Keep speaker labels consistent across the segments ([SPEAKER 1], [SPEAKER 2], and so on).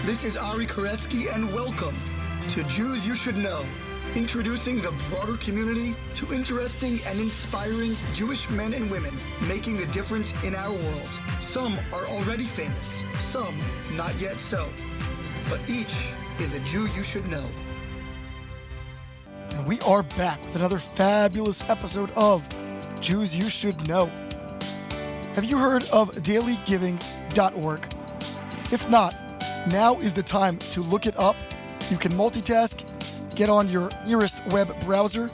[SPEAKER 1] This is Ari Koretsky, and welcome to Jews You Should Know, introducing the broader community to interesting and inspiring Jewish men and women making a difference in our world. Some are already famous, some not yet so, but each is a Jew you should know.
[SPEAKER 2] And we are back with another fabulous episode of Jews You Should Know. Have you heard of dailygiving.org? If not, now is the time to look it up. You can multitask, get on your nearest web browser,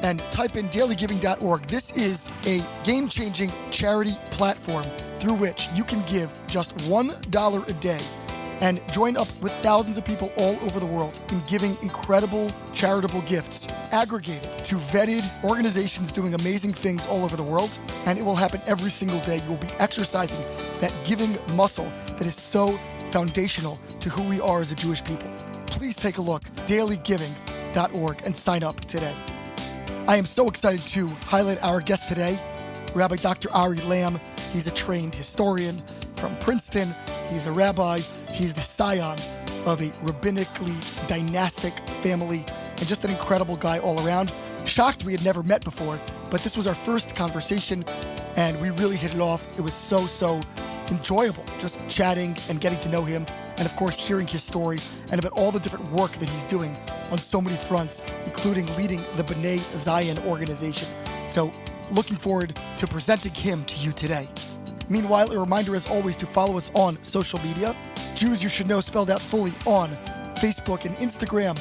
[SPEAKER 2] and type in dailygiving.org. This is a game-changing charity platform through which you can give just $1 a day and join up with thousands of people all over the world in giving incredible charitable gifts, aggregated to vetted organizations doing amazing things all over the world. And it will happen every single day. You will be exercising that giving muscle that is so foundational to who we are as a Jewish people. Please take a look, dailygiving.org, and sign up today. I am so excited to highlight our guest today, Rabbi Dr. Ari Lamm. He's a trained historian from Princeton. He's a rabbi. He's the scion of a rabbinically dynastic family and just an incredible guy all around. Shocked we had never met before, but this was our first conversation and we really hit it off. It was so enjoyable just chatting and getting to know him, and of course hearing his story and about all the different work that he's doing on so many fronts, including leading the Bnai Zion organization. So looking forward to presenting him to you today. Meanwhile, a reminder as always to follow us on social media. Jews You Should Know spelled out fully on Facebook and Instagram.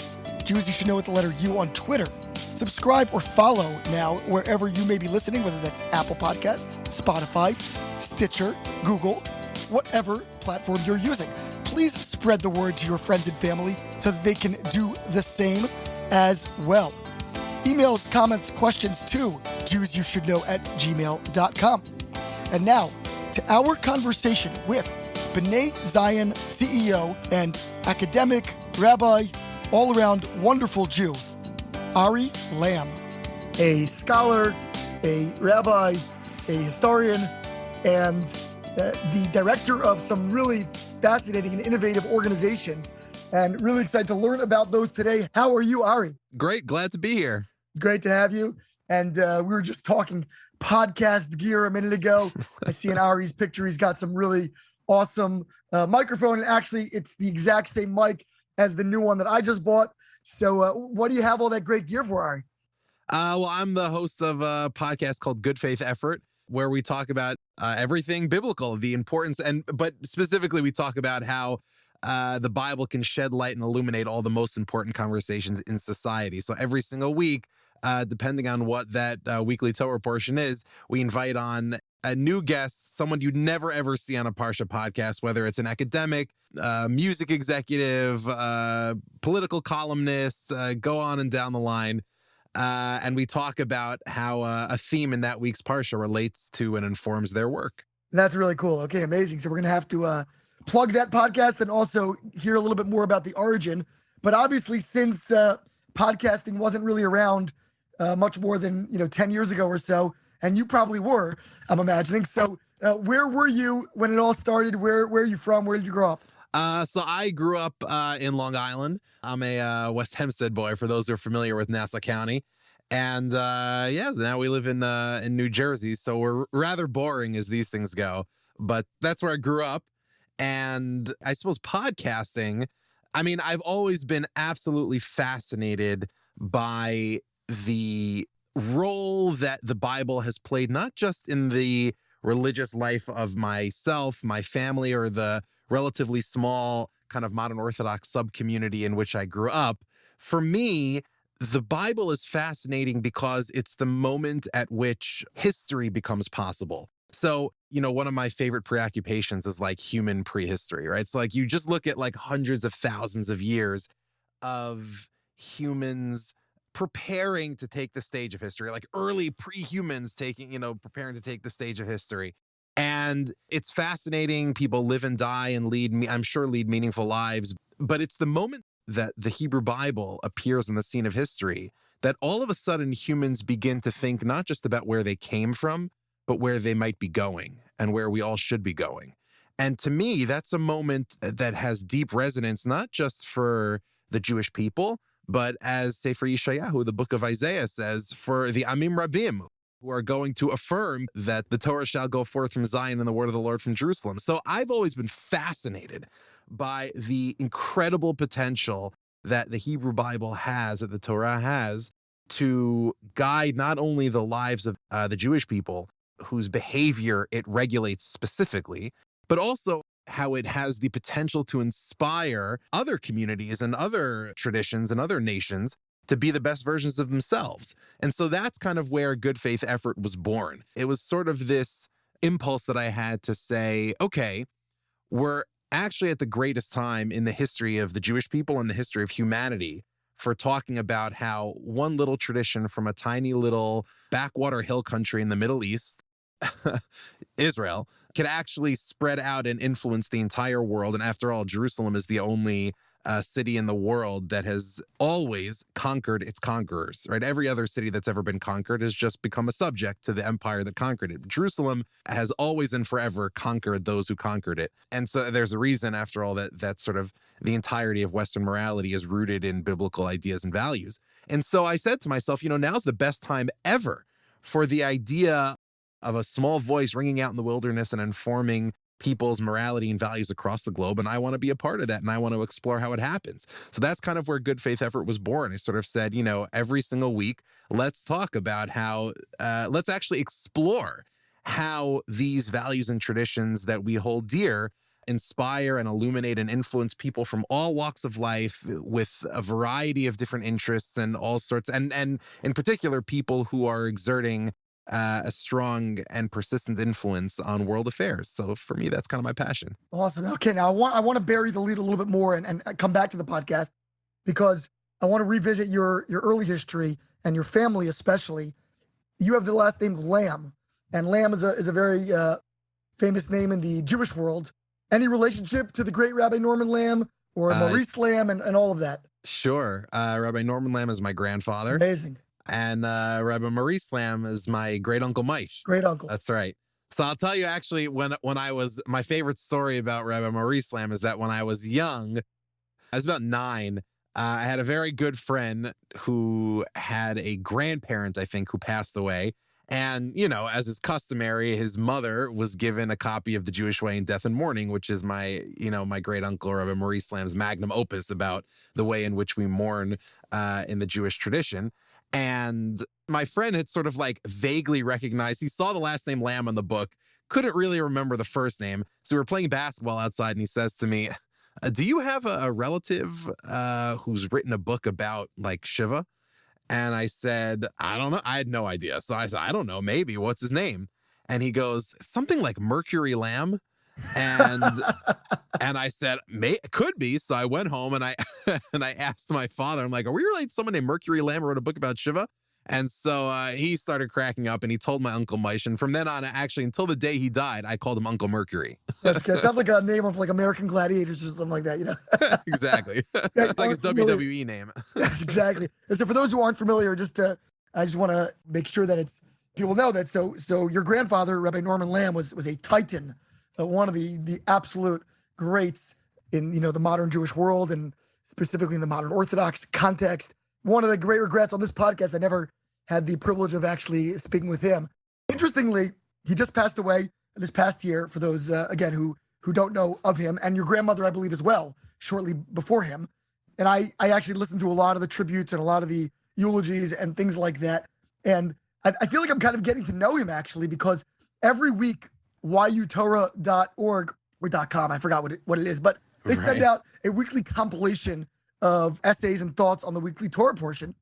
[SPEAKER 2] Jews You Should Know with the letter U on Twitter. Subscribe or follow now wherever you may be listening, whether that's Apple Podcasts, Spotify, Stitcher, Google, whatever platform you're using. Please spread the word to your friends and family so that they can do the same as well. Emails, comments, questions to jewsyoushouldknow@gmail.com. And now to our conversation with Bnai Zion CEO and academic, rabbi, all-around wonderful Jew, Ari Lamm, a scholar, a rabbi, a historian, and the director of some really fascinating and innovative organizations, and really excited to learn about those today. How are you, Ari?
[SPEAKER 3] Great. Glad to be here.
[SPEAKER 2] It's great to have you. And we were just talking podcast gear a minute ago. I see in Ari's picture, he's got some really awesome microphone. And actually, it's the exact same mic as the new one that I just bought. So what do you have all that great gear for, Ari?
[SPEAKER 3] Well, I'm the host of a podcast called Good Faith Effort, where we talk about everything biblical, the importance, but specifically we talk about how the Bible can shed light and illuminate all the most important conversations in society. So every single week, depending on what that weekly Torah portion is, we invite on a new guest, someone you'd never ever see on a Parsha podcast, whether it's an academic, music executive, political columnist, go on and down the line. And we talk about how a theme in that week's Parsha relates to and informs their work.
[SPEAKER 2] That's really cool. Okay, amazing. So we're going to have to plug that podcast and also hear a little bit more about the origin. But obviously, since podcasting wasn't really around much more than 10 years ago or so, and you probably were, I'm imagining. So where were you when it all started? Where are you from? Where did you grow up?
[SPEAKER 3] So I grew up in Long Island. I'm a West Hempstead boy, for those who are familiar with Nassau County. And now we live in New Jersey. So we're rather boring as these things go. But that's where I grew up. And I suppose podcasting, I've always been absolutely fascinated by the role that the Bible has played, not just in the religious life of myself, my family, or the relatively small kind of modern Orthodox sub-community in which I grew up. For me, the Bible is fascinating because it's the moment at which history becomes possible. So, one of my favorite preoccupations is like human prehistory, right? It's like you just look at like hundreds of thousands of years of humans preparing to take the stage of history, like early pre-humans preparing to take the stage of history. And it's fascinating. People live and die and lead meaningful lives. But it's the moment that the Hebrew Bible appears on the scene of history that all of a sudden humans begin to think not just about where they came from, but where they might be going and where we all should be going. And to me, that's a moment that has deep resonance, not just for the Jewish people, but as Sefer Yeshayahu, the book of Isaiah, says, for the Amim Rabim, who are going to affirm that the Torah shall go forth from Zion and the word of the Lord from Jerusalem. So I've always been fascinated by the incredible potential that the Hebrew Bible has, that the Torah has, to guide not only the lives of the Jewish people, whose behavior it regulates specifically, but also how it has the potential to inspire other communities and other traditions and other nations to be the best versions of themselves. And so that's kind of where Good Faith Effort was born. It was sort of this impulse that I had to say, okay, we're actually at the greatest time in the history of the Jewish people and the history of humanity for talking about how one little tradition from a tiny little backwater hill country in the Middle East, Israel, can actually spread out and influence the entire world. And after all, Jerusalem is the only city in the world that has always conquered its conquerors, right? Every other city that's ever been conquered has just become a subject to the empire that conquered it. Jerusalem has always and forever conquered those who conquered it. And so there's a reason, after all, that sort of the entirety of Western morality is rooted in biblical ideas and values. And so I said to myself, now's the best time ever for the idea of a small voice ringing out in the wilderness and informing people's morality and values across the globe. And I want to be a part of that. And I want to explore how it happens. So that's kind of where Good Faith Effort was born. I sort of said, every single week, let's talk about how, let's actually explore how these values and traditions that we hold dear inspire and illuminate and influence people from all walks of life with a variety of different interests and all sorts. And in particular, people who are exerting a strong and persistent influence on world affairs. So for me, that's kind of my passion.
[SPEAKER 2] Awesome. Okay, now I want to bury the lead a little bit more and come back to the podcast, because I want to revisit your early history and your family especially. You have the last name Lamm, and Lamm is a very famous name in the Jewish world. Any relationship to the great Rabbi Norman Lamm or Maurice Lamm and all of that?
[SPEAKER 3] Sure. Rabbi Norman Lamm is my grandfather.
[SPEAKER 2] Amazing.
[SPEAKER 3] And Rabbi Maurice Lamm is my great uncle Myha.
[SPEAKER 2] Great uncle.
[SPEAKER 3] That's right. So I'll tell you, actually, when I was, my favorite story about Rabbi Maurice Lamm is that when I was young, I was about 9, I had a very good friend who had a grandparent, I think, who passed away. And, as is customary, his mother was given a copy of The Jewish Way in Death and Mourning, which is my great uncle Rabbi Maurice Lamm's magnum opus about the way in which we mourn in the Jewish tradition. And my friend had sort of vaguely recognized, he saw the last name Lamm on the book, couldn't really remember the first name. So we were playing basketball outside and he says to me, do you have a relative who's written a book about Shiva? And I said, I don't know. I had no idea. So I said, I don't know, maybe. What's his name? And he goes, something like Mercury Lamb. And and I said, it could be. So I went home and I asked my father, I'm like, are we related to someone named Mercury Lamb who wrote a book about Shiva? And so he started cracking up and he told my uncle Myha. And from then on, actually, until the day he died, I called him Uncle Mercury.
[SPEAKER 2] That's good. Sounds like a name of American Gladiators or something like that,
[SPEAKER 3] Exactly. It's like his WWE name.
[SPEAKER 2] Exactly. And so for those who aren't familiar, I just want to make sure that people know that. So your grandfather, Rabbi Norman Lamm, was a titan, one of the absolute greats in the modern Jewish world, and specifically in the modern Orthodox context. One of the great regrets on this podcast, I never had the privilege of actually speaking with him. Interestingly, he just passed away this past year, for those again who don't know of him, and your grandmother, I believe, as well, shortly before him. And I actually listened to a lot of the tributes and a lot of the eulogies and things like that. And I feel like I'm kind of getting to know him, actually, because every week yutorah.org or .com, I forgot what it is, but they send out a weekly compilation of essays and thoughts on the weekly Torah portion.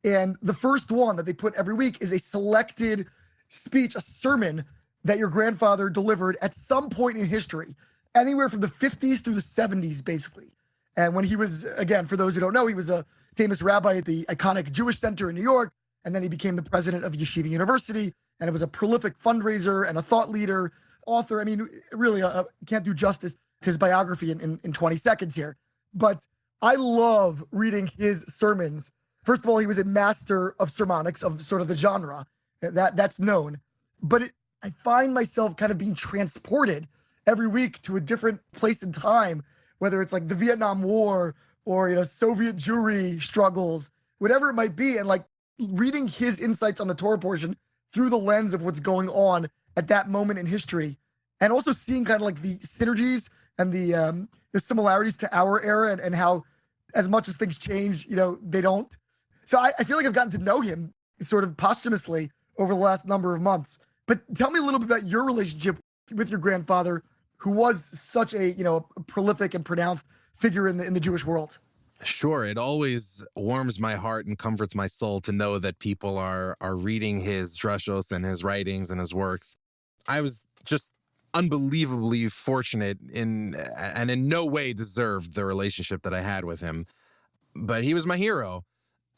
[SPEAKER 2] And the first one that they put every week is a selected speech, a sermon that your grandfather delivered at some point in history, anywhere from the 50s through the 70s, basically. And when he was, again, for those who don't know, he was a famous rabbi at the iconic Jewish Center in New York, and then he became the president of Yeshiva University, and it was a prolific fundraiser and a thought leader, author. I mean, really, can't do justice to his biography in 20 seconds here. But I love reading his sermons. First of all, he was a master of sermonics, of sort of the genre. That's known. But I find myself kind of being transported every week to a different place in time, whether it's like the Vietnam War or, Soviet Jewry struggles, whatever it might be. And like reading his insights on the Torah portion through the lens of what's going on at that moment in history, and also seeing kind of like the synergies and the similarities to our era, and how as much as things change, they don't. So I feel like I've gotten to know him sort of posthumously over the last number of months. But tell me a little bit about your relationship with your grandfather, who was such a prolific and pronounced figure in the Jewish world.
[SPEAKER 3] Sure. It always warms my heart and comforts my soul to know that people are reading his drushos and his writings and his works. I was just unbelievably fortunate and in no way deserved the relationship that I had with him. But he was my hero.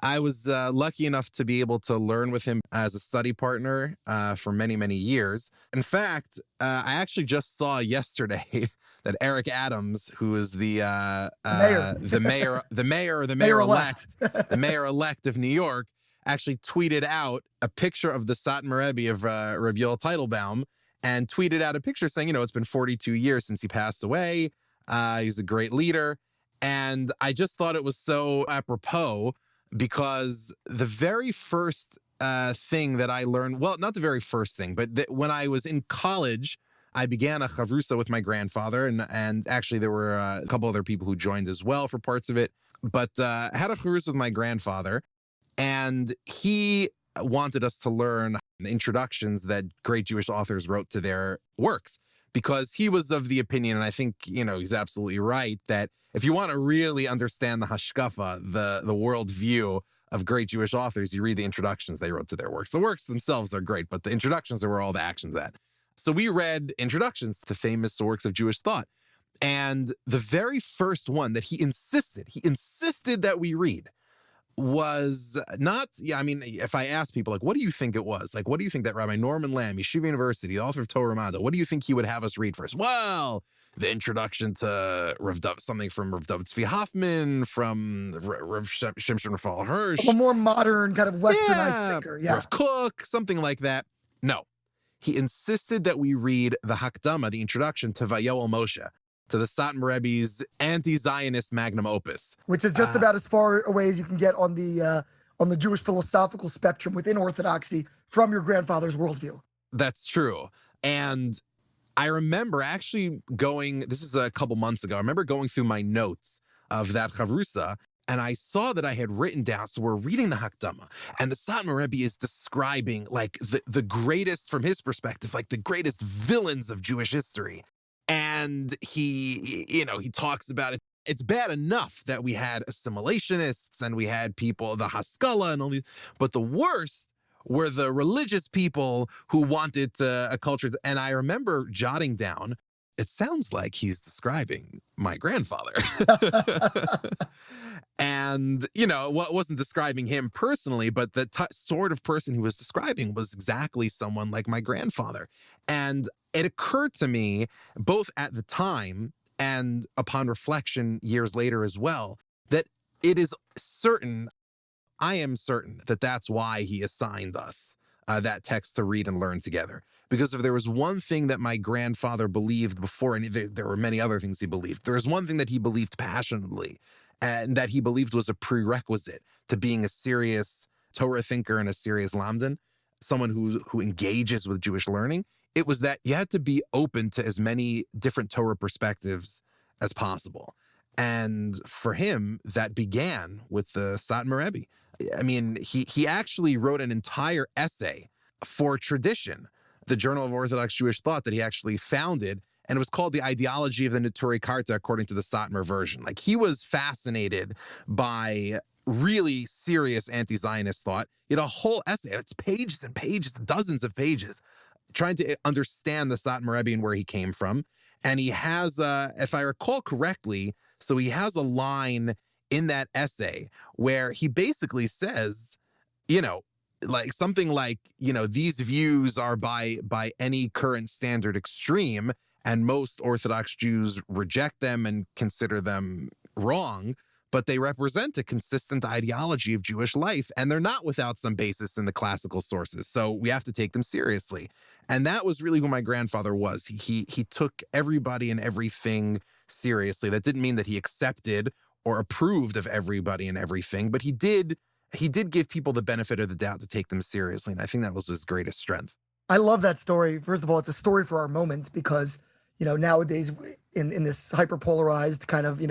[SPEAKER 3] I was lucky enough to be able to learn with him as a study partner for many, many years. In fact, I actually just saw yesterday that Eric Adams, who is the mayor elect of New York, actually tweeted out a picture of the Satmar Rebbe of Rabbi Teitelbaum, and tweeted out a picture saying, it's been 42 years since he passed away. He's a great leader. And I just thought it was so apropos, because the very first thing that I learned, well, not the very first thing, but when I was in college, I began a chavrusa with my grandfather, and actually there were a couple other people who joined as well for parts of it, but I had a chavrusa with my grandfather, and he wanted us to learn the introductions that great Jewish authors wrote to their works, because he was of the opinion, and I think, he's absolutely right, that if you want to really understand the hashkafa, the worldview of great Jewish authors, you read the introductions they wrote to their works. The works themselves are great, but the introductions are where all the action's at. So we read introductions to famous works of Jewish thought. And the very first one that he insisted that we read was not, if I ask people, like, what do you think it was? Like, what do you think that Rabbi Norman Lamm, Yeshiva University, the author of Torah Ramada, what do you think he would have us read first? Well, the introduction to something from Rav David Tzvi Hoffman, from Rav Shimshon Raphael Hirsch.
[SPEAKER 2] A more modern, kind of westernized thinker. Yeah.
[SPEAKER 3] Rav Kook, something like that. No. He insisted that we read the Hakdama, the introduction to Vayoel Moshe, to the Satmar Rebbe's anti-Zionist magnum opus.
[SPEAKER 2] Which is just about as far away as you can get on the Jewish philosophical spectrum within Orthodoxy from your grandfather's worldview.
[SPEAKER 3] That's true. And I remember actually this is a couple months ago, I remember going through my notes of that chavrusa, and I saw that I had written down, so we're reading the Hakdama, and the Satmar Rebbe is describing like the greatest, from his perspective, like the greatest villains of Jewish history. And he talks about it. It's bad enough that we had assimilationists and we had people, the Haskalah and all these, but the worst were the religious people who wanted a culture. And I remember jotting down, it sounds like he's describing my grandfather. And, wasn't describing him personally, but the sort of person he was describing was exactly someone like my grandfather. And it occurred to me, both at the time and upon reflection years later as well, that it is certain, I am certain, that that's why he assigned us that text to read and learn together. Because if there was one thing that my grandfather believed before, and there were many other things he believed, there was one thing that he believed passionately, and that he believed was a prerequisite to being a serious Torah thinker and a serious lamdan, someone who engages with Jewish learning. It was that you had to be open to as many different Torah perspectives as possible. And for him, that began with the Satmar Rebbe. I mean, he actually wrote an entire essay for Tradition, the Journal of Orthodox Jewish Thought that he actually founded, and it was called The Ideology of the Neturei Karta according to the Satmar version. Like, he was fascinated by really serious anti-Zionist thought. He had a whole essay. It's pages and pages, dozens of pages, trying to understand the Satmar Rebbe and where he came from. And he has, if I recall correctly, so he has a line in that essay where he basically says, like something like, these views are by any current standard extreme, and most Orthodox Jews reject them and consider them wrong. but they represent a consistent ideology of Jewish life, and they're not without some basis in the classical sources. So we have to take them seriously. And that was really who my grandfather was. He took everybody and everything seriously. That didn't mean that he accepted or approved of everybody and everything, but he did give people the benefit of the doubt to take them seriously. And I think that was his greatest strength.
[SPEAKER 2] I love that story. First of all, it's a story for our moment because, nowadays in this hyper-polarized kind of,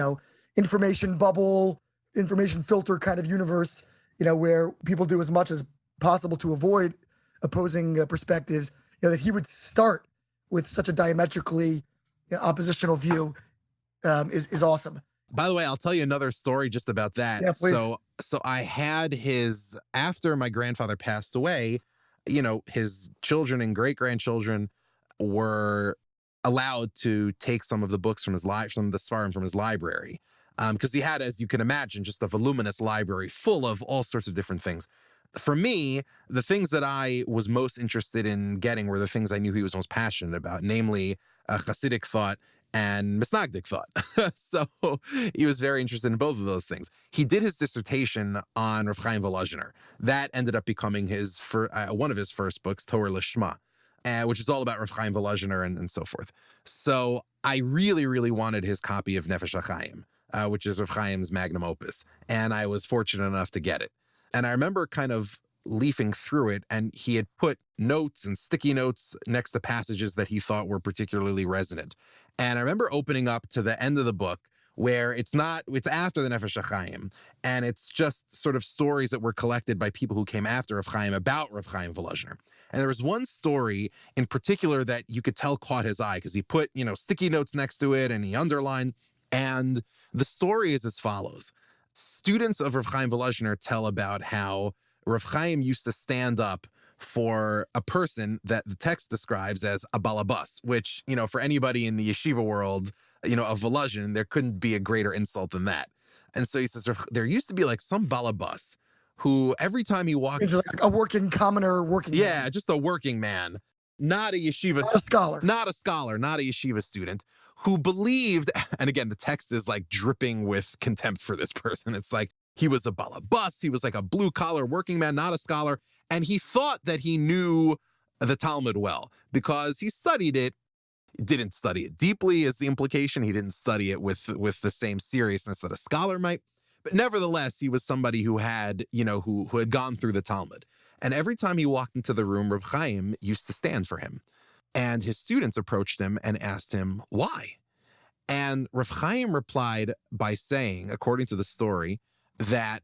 [SPEAKER 2] information bubble, information filter kind of universe, where people do as much as possible to avoid opposing perspectives, that he would start with such a diametrically oppositional view is awesome.
[SPEAKER 3] By the way, I'll tell you another story just about that.
[SPEAKER 2] Yeah, please.
[SPEAKER 3] So I had after my grandfather passed away, his children and great-grandchildren were allowed to take some of the books from some of the Sfarim from his library. Because he had, as you can imagine, just a voluminous library full of all sorts of different things. For me, the things that I was most interested in getting were the things I knew he was most passionate about, namely Hasidic thought and Misnagdic thought. So he was very interested in both of those things. He did his dissertation on Rav Chaim Volozhiner. That ended up becoming one of his first books, Torah Lishma, which is all about Rav Chaim Volozhiner and so forth. So I really, really wanted his copy of Nefesh HaChaim, which is Rav Chaim's magnum opus, and I was fortunate enough to get it. And I remember kind of leafing through it, and he had put notes and sticky notes next to passages that he thought were particularly resonant. And I remember opening up to the end of the book where it's after the Nefesh HaChaim, and it's just sort of stories that were collected by people who came after Rav Chaim about Rav Chaim Volozhiner. And there was one story in particular that you could tell caught his eye because he put, sticky notes next to it and he underlined. And the story is as follows. Students of Rav Chaim Volozhiner tell about how Rav Chaim used to stand up for a person that the text describes as a balabas, which, for anybody in the yeshiva world, of Volozhin, there couldn't be a greater insult than that. And so he says, there used to be like some balabas who every time he walked...
[SPEAKER 2] It's like a working commoner, man.
[SPEAKER 3] Just a working man, not a yeshiva...
[SPEAKER 2] Not a scholar.
[SPEAKER 3] Not a scholar, not a yeshiva student, who believed, and again, the text is like dripping with contempt for this person. It's like, he was a balabas, he was like a blue-collar working man, not a scholar, and he thought that he knew the Talmud well because he studied it, didn't study it deeply is the implication. He didn't study it with the same seriousness that a scholar might, but nevertheless, he was somebody who had, who had gone through the Talmud. And every time he walked into the room, Reb Chaim used to stand for him. And his students approached him and asked him, why? And Reb Chaim replied by saying, according to the story, that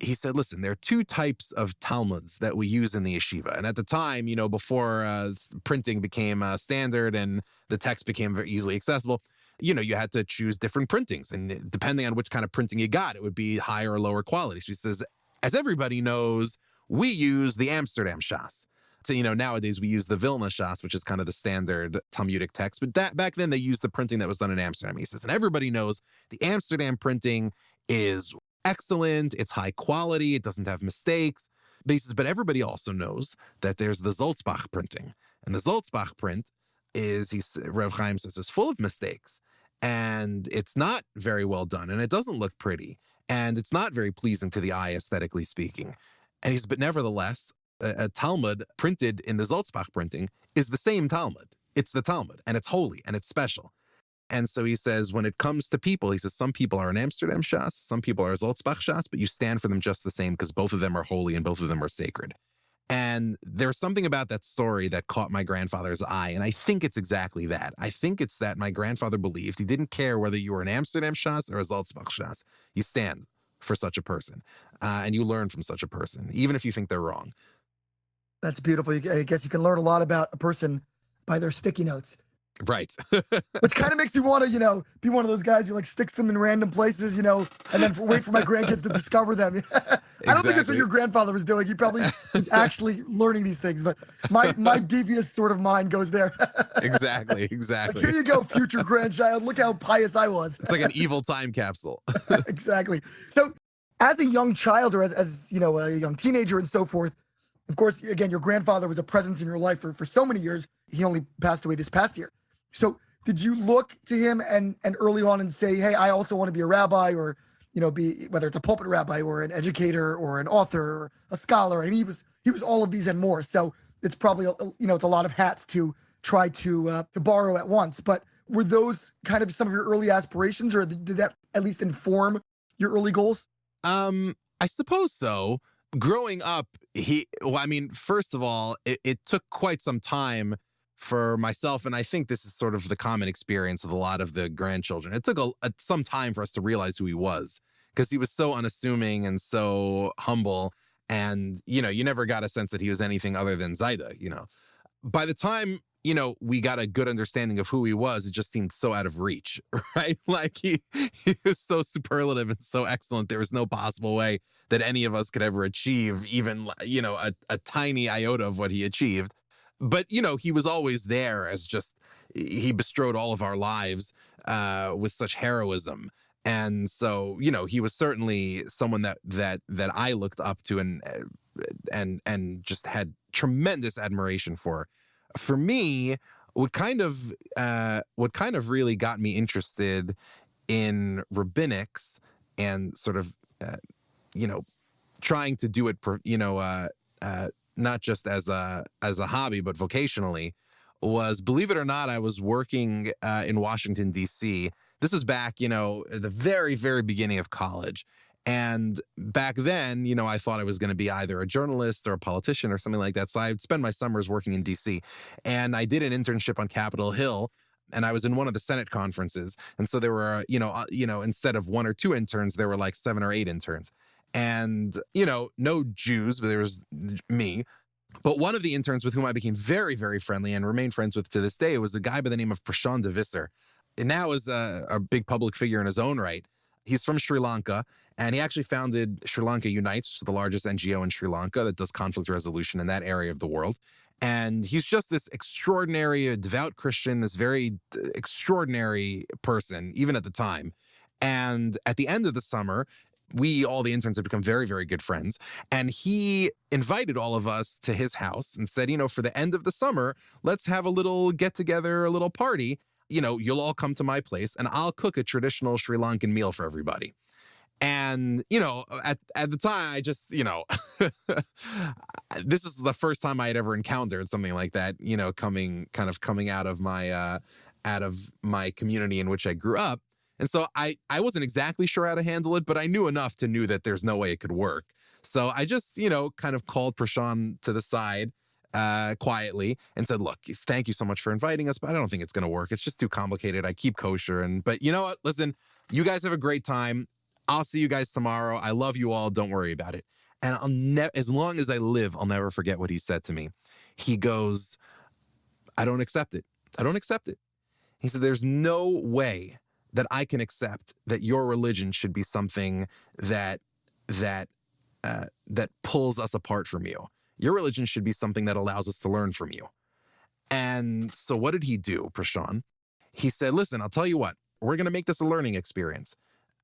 [SPEAKER 3] he said, listen, there are two types of Talmuds that we use in the yeshiva. And at the time, before printing became standard and the text became very easily accessible, you had to choose different printings. And depending on which kind of printing you got, it would be higher or lower quality. So he says, as everybody knows, we use the Amsterdam Shas. So, nowadays we use the Vilna Shas, which is kind of the standard Talmudic text. But back then they used the printing that was done in Amsterdam. He says, and everybody knows the Amsterdam printing is excellent, it's high quality, it doesn't have mistakes. But he says, but everybody also knows that there's the Zolzbach printing. And the Zolzbach print Rav Chaim says, is full of mistakes. And it's not very well done, and it doesn't look pretty. And it's not very pleasing to the eye, aesthetically speaking. And he says, but nevertheless, a Talmud printed in the Zolzbach printing is the same Talmud. It's the Talmud, and it's holy, and it's special. And so he says, when it comes to people, he says, some people are an Amsterdam Shas, some people are Zolzbach Shas, but you stand for them just the same because both of them are holy and both of them are sacred. And there's something about that story that caught my grandfather's eye, and I think it's exactly that. I think it's that my grandfather believed he didn't care whether you were an Amsterdam Shas or a Zolzbach Shas. You stand for such a person, and you learn from such a person, even if you think they're wrong.
[SPEAKER 2] That's beautiful. I guess you can learn a lot about a person by their sticky notes.
[SPEAKER 3] Right.
[SPEAKER 2] Which kind of makes you want to, be one of those guys who sticks them in random places, and then wait for my grandkids to discover them. I don't think that's what your grandfather was doing. He probably was actually learning these things, but my devious sort of mind goes there.
[SPEAKER 3] Exactly.
[SPEAKER 2] Here you go, future grandchild. Look how pious I was.
[SPEAKER 3] It's like an evil time capsule.
[SPEAKER 2] Exactly. So as a young child or as a young teenager and so forth, of course, again, your grandfather was a presence in your life for so many years. He only passed away this past year. So did you look to him and early on and say, hey, I also want to be a rabbi, or be whether it's a pulpit rabbi or an educator or an author or a scholar. I mean, he was all of these and more. So it's probably it's a lot of hats to try to borrow at once. But were those kind of some of your early aspirations, or did that at least inform your early goals?
[SPEAKER 3] I suppose so. Growing up, first of all, it took quite some time for myself, and I think this is sort of the common experience with a lot of the grandchildren. It took some time for us to realize who he was, because he was so unassuming and so humble, and, you never got a sense that he was anything other than Zaida, By the time, we got a good understanding of who he was, it just seemed so out of reach, right? Like he was so superlative and so excellent. There was no possible way that any of us could ever achieve even, a tiny iota of what he achieved. But, he was always there as he bestrode all of our lives with such heroism. And so, he was certainly someone that I looked up to and just had tremendous admiration for. For me, what kind of really got me interested in rabbinics and sort of, trying to do it, not just as a hobby, but vocationally, was, believe it or not, I was working in Washington, D.C. This was back, at the very, very beginning of college. And back then, I thought I was going to be either a journalist or a politician or something like that. So I'd spend my summers working in D.C. And I did an internship on Capitol Hill, and I was in one of the Senate conferences. And so there were, instead of 1 or 2 interns, there were like 7 or 8 interns. And, no Jews, but there was me. But one of the interns with whom I became very, very friendly and remain friends with to this day was a guy by the name of Prashant Devisser. And now is a big public figure in his own right. He's from Sri Lanka, and he actually founded Sri Lanka Unites, which is the largest NGO in Sri Lanka that does conflict resolution in that area of the world. And he's just this extraordinary, devout Christian, this very extraordinary person, even at the time. And at the end of the summer, all the interns had become very, very good friends. And he invited all of us to his house and said, for the end of the summer, let's have a little get together, a little party. You'll all come to my place and I'll cook a traditional Sri Lankan meal for everybody. And, at the time, I just, this is the first time I had ever encountered something like that, coming out of my community in which I grew up. And so I wasn't exactly sure how to handle it, but I knew enough to know that there's no way it could work. So I just, kind of called Prashant to the side quietly and said, look, thank you so much for inviting us, but I don't think it's going to work. It's just too complicated. I keep kosher. But you know what? Listen, you guys have a great time. I'll see you guys tomorrow. I love you all. Don't worry about it. And as long as I live, I'll never forget what he said to me. He goes, I don't accept it. I don't accept it. He said, there's no way that I can accept that your religion should be something that pulls us apart from you. Your religion should be something that allows us to learn from you. And so what did he do, Prashant? He said, listen, I'll tell you what, we're going to make this a learning experience.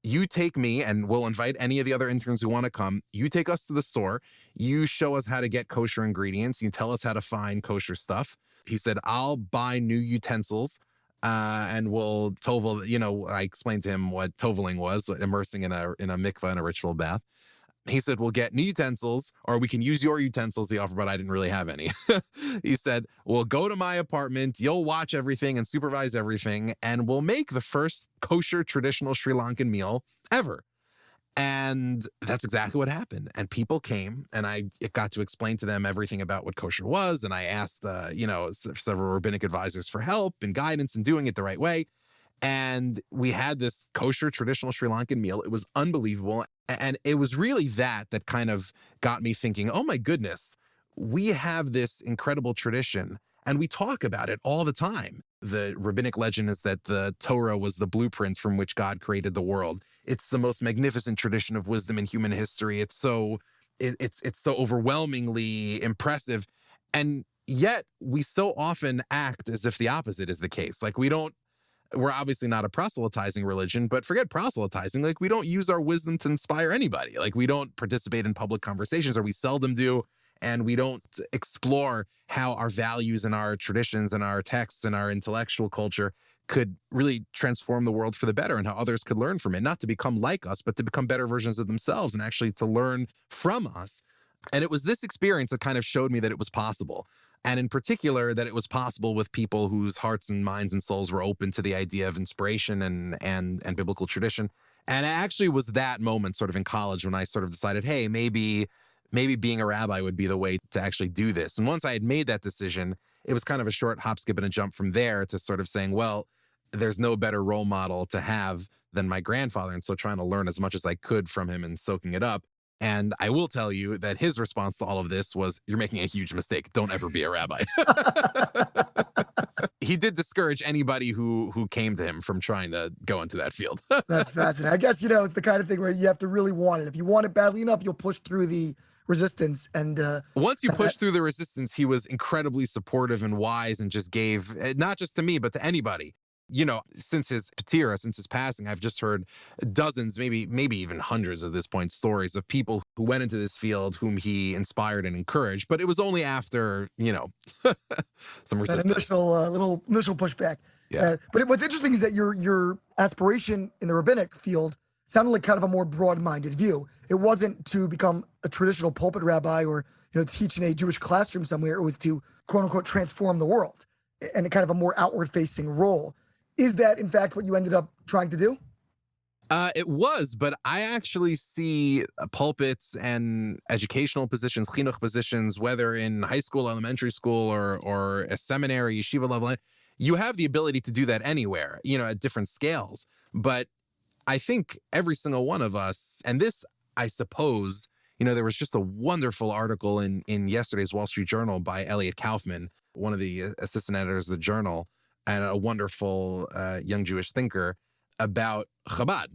[SPEAKER 3] You take me, and we'll invite any of the other interns who want to come. You take us to the store. You show us how to get kosher ingredients. You tell us how to find kosher stuff. He said, I'll buy new utensils. And we'll tovel, I explained to him what toveling was, immersing in a mikvah, in a ritual bath. He said, we'll get new utensils, or we can use your utensils, he offered, but I didn't really have any. He said, we'll go to my apartment, you'll watch everything and supervise everything, and we'll make the first kosher traditional Sri Lankan meal ever. And that's exactly what happened. And people came, and I got to explain to them everything about what kosher was. And I asked, several rabbinic advisors for help and guidance in doing it the right way. And we had this kosher traditional Sri Lankan meal. It was unbelievable. And it was really that kind of got me thinking, oh my goodness, we have this incredible tradition and we talk about it all the time. The rabbinic legend is that the Torah was the blueprint from which God created the world. It's the most magnificent tradition of wisdom in human history. It's so overwhelmingly impressive. And yet we so often act as if the opposite is the case. Like we're obviously not a proselytizing religion, but forget proselytizing. Like we don't use our wisdom to inspire anybody. Like we don't participate in public conversations, or we seldom do. And we don't explore how our values and our traditions and our texts and our intellectual culture could really transform the world for the better and how others could learn from it, not to become like us, but to become better versions of themselves and actually to learn from us. And it was this experience that kind of showed me that it was possible. And in particular, that it was possible with people whose hearts and minds and souls were open to the idea of inspiration and biblical tradition. And it actually was that moment sort of in college when I sort of decided, hey, maybe being a rabbi would be the way to actually do this. And once I had made that decision, it was kind of a short hop, skip, and a jump from there to sort of saying, well, there's no better role model to have than my grandfather. And so trying to learn as much as I could from him and soaking it up. And I will tell you that his response to all of this was, you're making a huge mistake. Don't ever be a rabbi. He did discourage anybody who came to him from trying to go into that field.
[SPEAKER 2] That's fascinating. I guess, it's the kind of thing where you have to really want it. If you want it badly enough, you'll push through the resistance. And
[SPEAKER 3] once you push through the resistance, he was incredibly supportive and wise and just gave, not just to me, but to anybody. Since his passing, I've just heard dozens, maybe even hundreds at this point, stories of people who went into this field whom he inspired and encouraged. But it was only after, some resistance.
[SPEAKER 2] That initial pushback.
[SPEAKER 3] Yeah.
[SPEAKER 2] But what's interesting is that your aspiration in the rabbinic field sounded like kind of a more broad-minded view. It wasn't to become a traditional pulpit rabbi or, teach in a Jewish classroom somewhere. It was to, quote unquote, transform the world and a kind of a more outward-facing role. Is that, in fact, what you ended up trying to do?
[SPEAKER 3] It was, but I actually see pulpits and educational positions, chinuch positions, whether in high school, elementary school, or a seminary, yeshiva level, you have the ability to do that anywhere, at different scales. But I think every single one of us, and this, I suppose, there was just a wonderful article in yesterday's Wall Street Journal by Elliot Kaufman, one of the assistant editors of the Journal, and a wonderful young Jewish thinker about Chabad.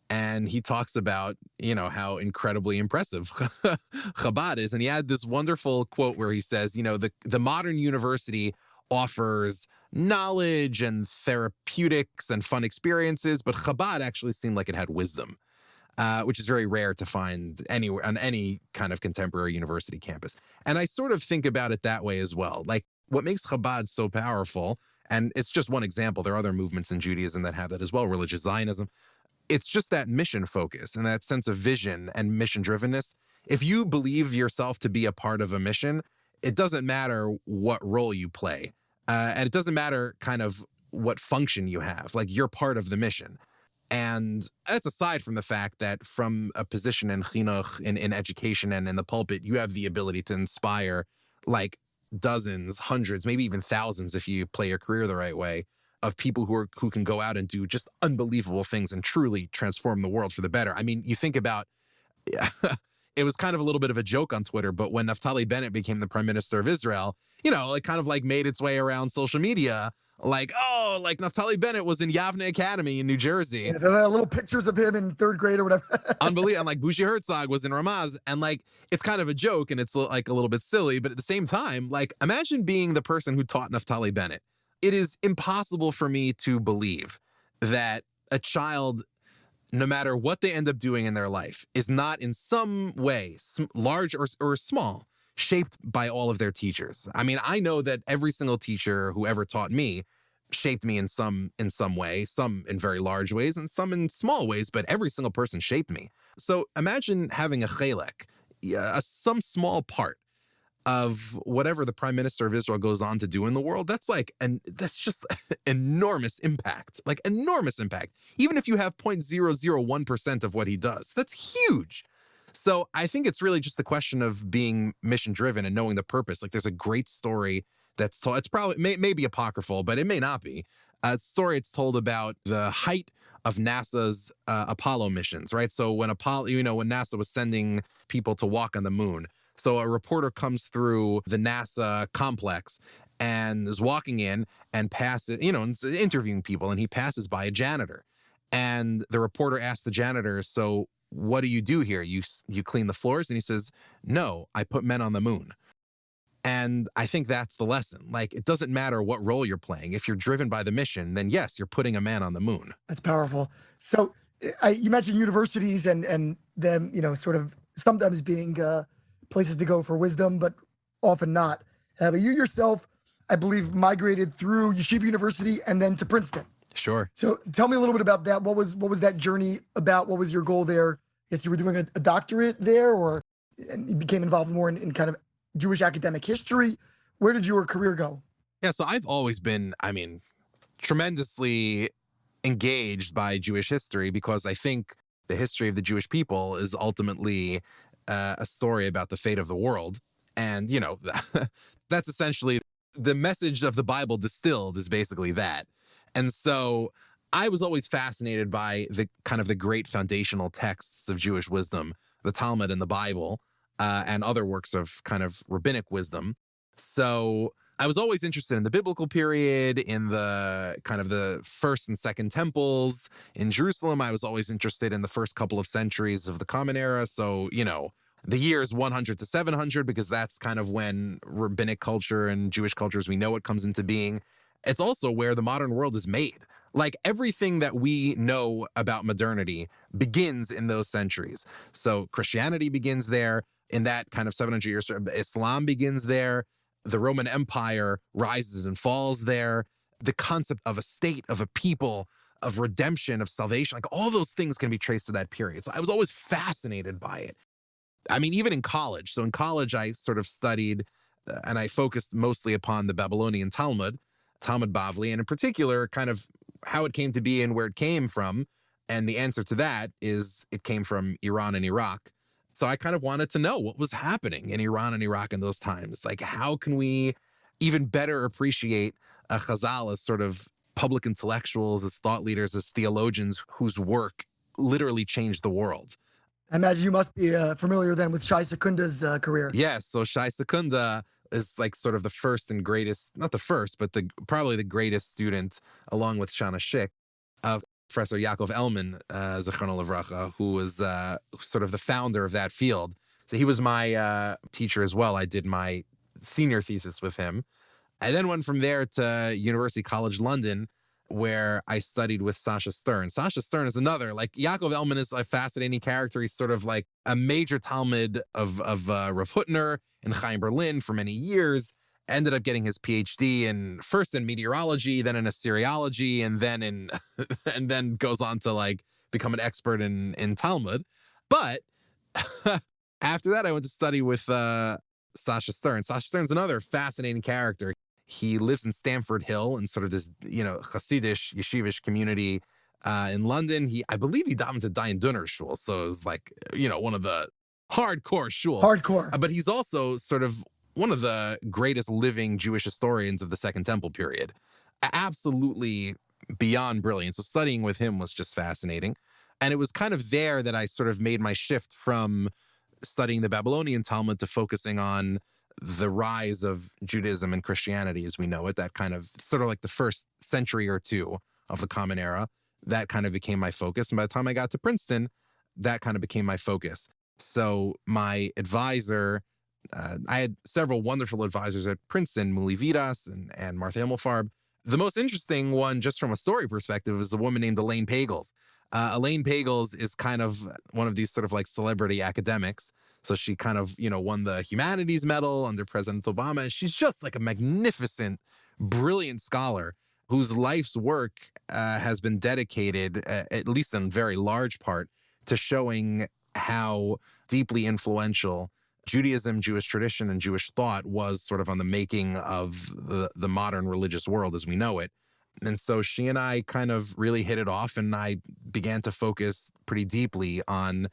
[SPEAKER 3] And he talks about, how incredibly impressive Chabad is. And he had this wonderful quote where he says, the modern university offers knowledge and therapeutics and fun experiences, but Chabad actually seemed like it had wisdom, which is very rare to find anywhere on any kind of contemporary university campus. And I sort of think about it that way as well. Like, what makes Chabad so powerful, and it's just one example, there are other movements in Judaism that have that as well, religious Zionism. It's just that mission focus and that sense of vision and mission-drivenness. If you believe yourself to be a part of a mission, it doesn't matter what role you play. And it doesn't matter kind of what function you have. Like, you're part of the mission. And that's aside from the fact that from a position in chinuch, in education and in the pulpit, you have the ability to inspire like dozens, hundreds, maybe even thousands if you play your career the right way, of people who can go out and do just unbelievable things and truly transform the world for the better. I mean, you think about, it was kind of a little bit of a joke on Twitter, but when Naftali Bennett became the prime minister of Israel, it kind of like made its way around social media. Like Naftali Bennett was in Yavne Academy in New Jersey.
[SPEAKER 2] Yeah, there are little pictures of him in third grade or whatever.
[SPEAKER 3] Unbelievable. And like Bushi Herzog was in Ramaz. And like, it's kind of a joke and it's like a little bit silly. But at the same time, like, imagine being the person who taught Naftali Bennett. It is impossible for me to believe that a child, no matter what they end up doing in their life, is not in some way, large or small, shaped by all of their teachers. I mean, I know that every single teacher who ever taught me shaped me in some way, some in very large ways and some in small ways, but every single person shaped me. So imagine having a chelek, some small part of whatever the prime minister of Israel goes on to do in the world. That's just enormous impact, like enormous impact. Even if you have 0.001% of what he does, that's huge. So I think it's really just the question of being mission driven and knowing the purpose. Like, there's a great story that's told. It's probably may be apocryphal, but it may not be. A story it's told about the height of NASA's Apollo missions, right? So when when NASA was sending people to walk on the moon, so a reporter comes through the NASA complex and is walking in and passes, and interviewing people, and he passes by a janitor. And the reporter asks the janitor, so what do you do here? You clean the floors? And he says, no, I put men on the moon. And I think that's the lesson. Like, it doesn't matter what role you're playing. If you're driven by the mission, then yes, you're putting a man on the moon.
[SPEAKER 2] That's powerful. So you mentioned universities and them, sort of sometimes being places to go for wisdom, but often not. But you yourself, I believe, migrated through Yeshiva University and then to Princeton.
[SPEAKER 3] Sure.
[SPEAKER 2] So tell me a little bit about that. What was that journey about? What was your goal there? Yes, you were doing a doctorate there, and you became involved more in kind of Jewish academic history. Where did your career go?
[SPEAKER 3] Yeah, so I've always been, tremendously engaged by Jewish history because I think the history of the Jewish people is ultimately a story about the fate of the world. And, that's essentially the message of the Bible distilled is basically that. And so I was always fascinated by the kind of the great foundational texts of Jewish wisdom, the Talmud and the Bible, and other works of kind of rabbinic wisdom. So I was always interested in the biblical period, in the kind of the first and second temples in Jerusalem. I was always interested in the first couple of centuries of the Common Era. So, the years 100 to 700, because that's kind of when rabbinic culture and Jewish culture as we know it comes into being. It's also where the modern world is made. Like everything that we know about modernity begins in those centuries. So Christianity begins there in that kind of 700 years. Islam begins there. The Roman Empire rises and falls there. The concept of a state, of a people, of redemption, of salvation, like all those things can be traced to that period. So I was always fascinated by it. Even in college. So in college, I sort of studied and I focused mostly upon the Babylonian Talmud Bavli, and in particular, kind of how it came to be and where it came from. And the answer to that is it came from Iran and Iraq. So I kind of wanted to know what was happening in Iran and Iraq in those times. Like, how can we even better appreciate Chazal as sort of public intellectuals, as thought leaders, as theologians whose work literally changed the world?
[SPEAKER 2] I imagine you must be familiar then with Shai Secunda's career.
[SPEAKER 3] Yes, so Shai Secunda is like sort of the first and greatest, not the first, but probably the greatest student, along with Shana Schick, of Professor Yaakov Elman, Zichrono Livracha, who was sort of the founder of that field. So he was my teacher as well. I did my senior thesis with him. I then went from there to University College London, where I studied with Sasha Stern. Sasha Stern is another, like Yaakov Elman is a fascinating character. He's sort of like a major Talmud of Rav Hutner in Chaim Berlin for many years. Ended up getting his PhD first in meteorology, then in Assyriology, and then goes on to like become an expert in Talmud. But after that, I went to study with Sasha Stern. Sasha Stern's another fascinating character. He lives in Stamford Hill in sort of this, Hasidish, yeshivish community in London. I believe he davens at Dayan Dunner shul. So it was like, one of the hardcore shul.
[SPEAKER 2] Hardcore.
[SPEAKER 3] But he's also sort of one of the greatest living Jewish historians of the Second Temple period. Absolutely beyond brilliant. So studying with him was just fascinating. And it was kind of there that I sort of made my shift from studying the Babylonian Talmud to focusing on the rise of Judaism and Christianity as we know it, that kind of sort of like the first century or two of the Common Era, that kind of became my focus. And by the time I got to Princeton, that kind of became my focus. So my advisor, I had several wonderful advisors at Princeton, Muli Vidas and Martha Himmelfarb. The most interesting one, just from a story perspective, is a woman named Elaine Pagels. Elaine Pagels is kind of one of these sort of like celebrity academics. So she kind of, won the Humanities Medal under President Obama. She's just like a magnificent, brilliant scholar whose life's work has been dedicated, at least in very large part, to showing how deeply influential Judaism, Jewish tradition, and Jewish thought was sort of on the making of the modern religious world as we know it. And so she and I kind of really hit it off, and I began to focus pretty deeply on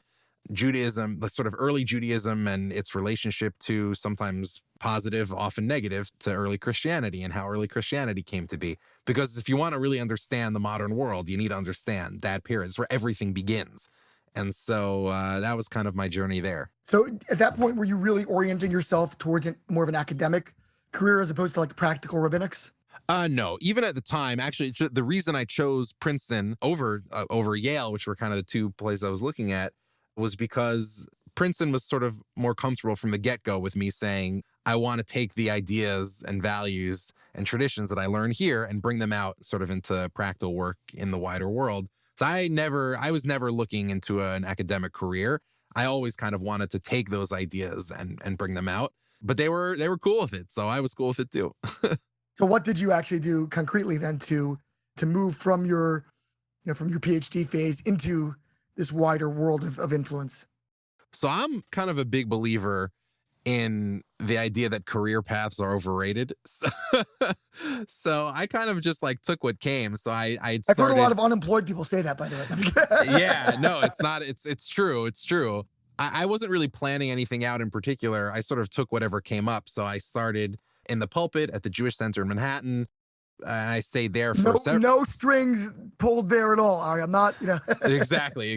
[SPEAKER 3] Judaism, the sort of early Judaism and its relationship to sometimes positive, often negative, to early Christianity and how early Christianity came to be. Because if you want to really understand the modern world, you need to understand that period. It's where everything begins. And so that was kind of my journey there.
[SPEAKER 2] So at that point, were you really orienting yourself towards more of an academic career as opposed to like practical rabbinics?
[SPEAKER 3] No, even at the time, actually, the reason I chose Princeton over Yale, which were kind of the two places I was looking at, was because Princeton was sort of more comfortable from the get-go with me saying, I want to take the ideas and values and traditions that I learned here and bring them out sort of into practical work in the wider world. So I was never looking into an academic career. I always kind of wanted to take those ideas and bring them out, but they were cool with it. So I was cool with it too.
[SPEAKER 2] So what did you actually do concretely then to to move from your PhD phase into this wider world of influence?
[SPEAKER 3] So I'm kind of a big believer in the idea that career paths are overrated. So I kind of just like took what came. So I've
[SPEAKER 2] heard a lot of unemployed people say that, by the way.
[SPEAKER 3] Yeah, no, it's not. It's true. It's true. I wasn't really planning anything out in particular. I sort of took whatever came up. So I started in the pulpit at the Jewish Center in Manhattan. I stayed there for
[SPEAKER 2] no strings pulled there at all, Ari. I'm not,
[SPEAKER 3] Exactly.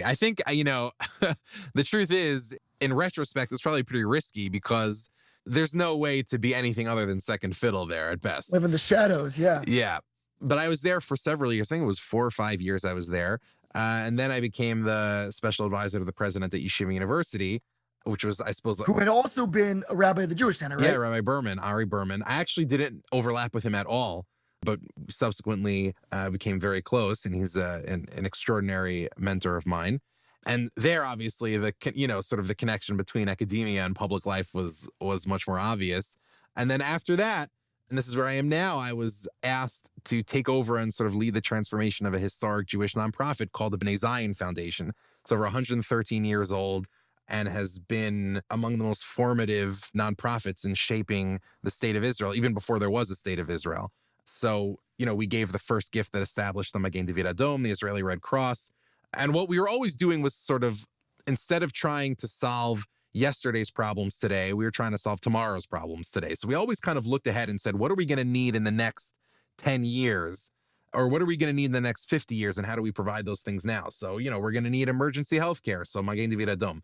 [SPEAKER 3] I think, the truth is, in retrospect, it's probably pretty risky because there's no way to be anything other than second fiddle there at best.
[SPEAKER 2] Live in the shadows, yeah.
[SPEAKER 3] Yeah. But I was there for several years. I think it was 4 or 5 years I was there. And then I became the special advisor to the president at Yeshiva University, which was, I suppose...
[SPEAKER 2] Who had also been a rabbi at the Jewish Center, right?
[SPEAKER 3] Yeah, Rabbi Berman, Ari Berman. I actually didn't overlap with him at all, but subsequently became very close, and he's an extraordinary mentor of mine. And there, obviously, sort of the connection between academia and public life was much more obvious. And then after that, and this is where I am now, I was asked to take over and sort of lead the transformation of a historic Jewish nonprofit called the Bnai Zion Foundation. It's over 113 years old and has been among the most formative nonprofits in shaping the state of Israel, even before there was a state of Israel. So, we gave the first gift that established the Magen David Adom, the Israeli Red Cross. And what we were always doing was sort of, instead of trying to solve yesterday's problems today, we were trying to solve tomorrow's problems today. So we always kind of looked ahead and said, what are we going to need in the next 10 years? Or what are we going to need in the next 50 years? And how do we provide those things now? So, we're going to need emergency healthcare. So Magen David Adom.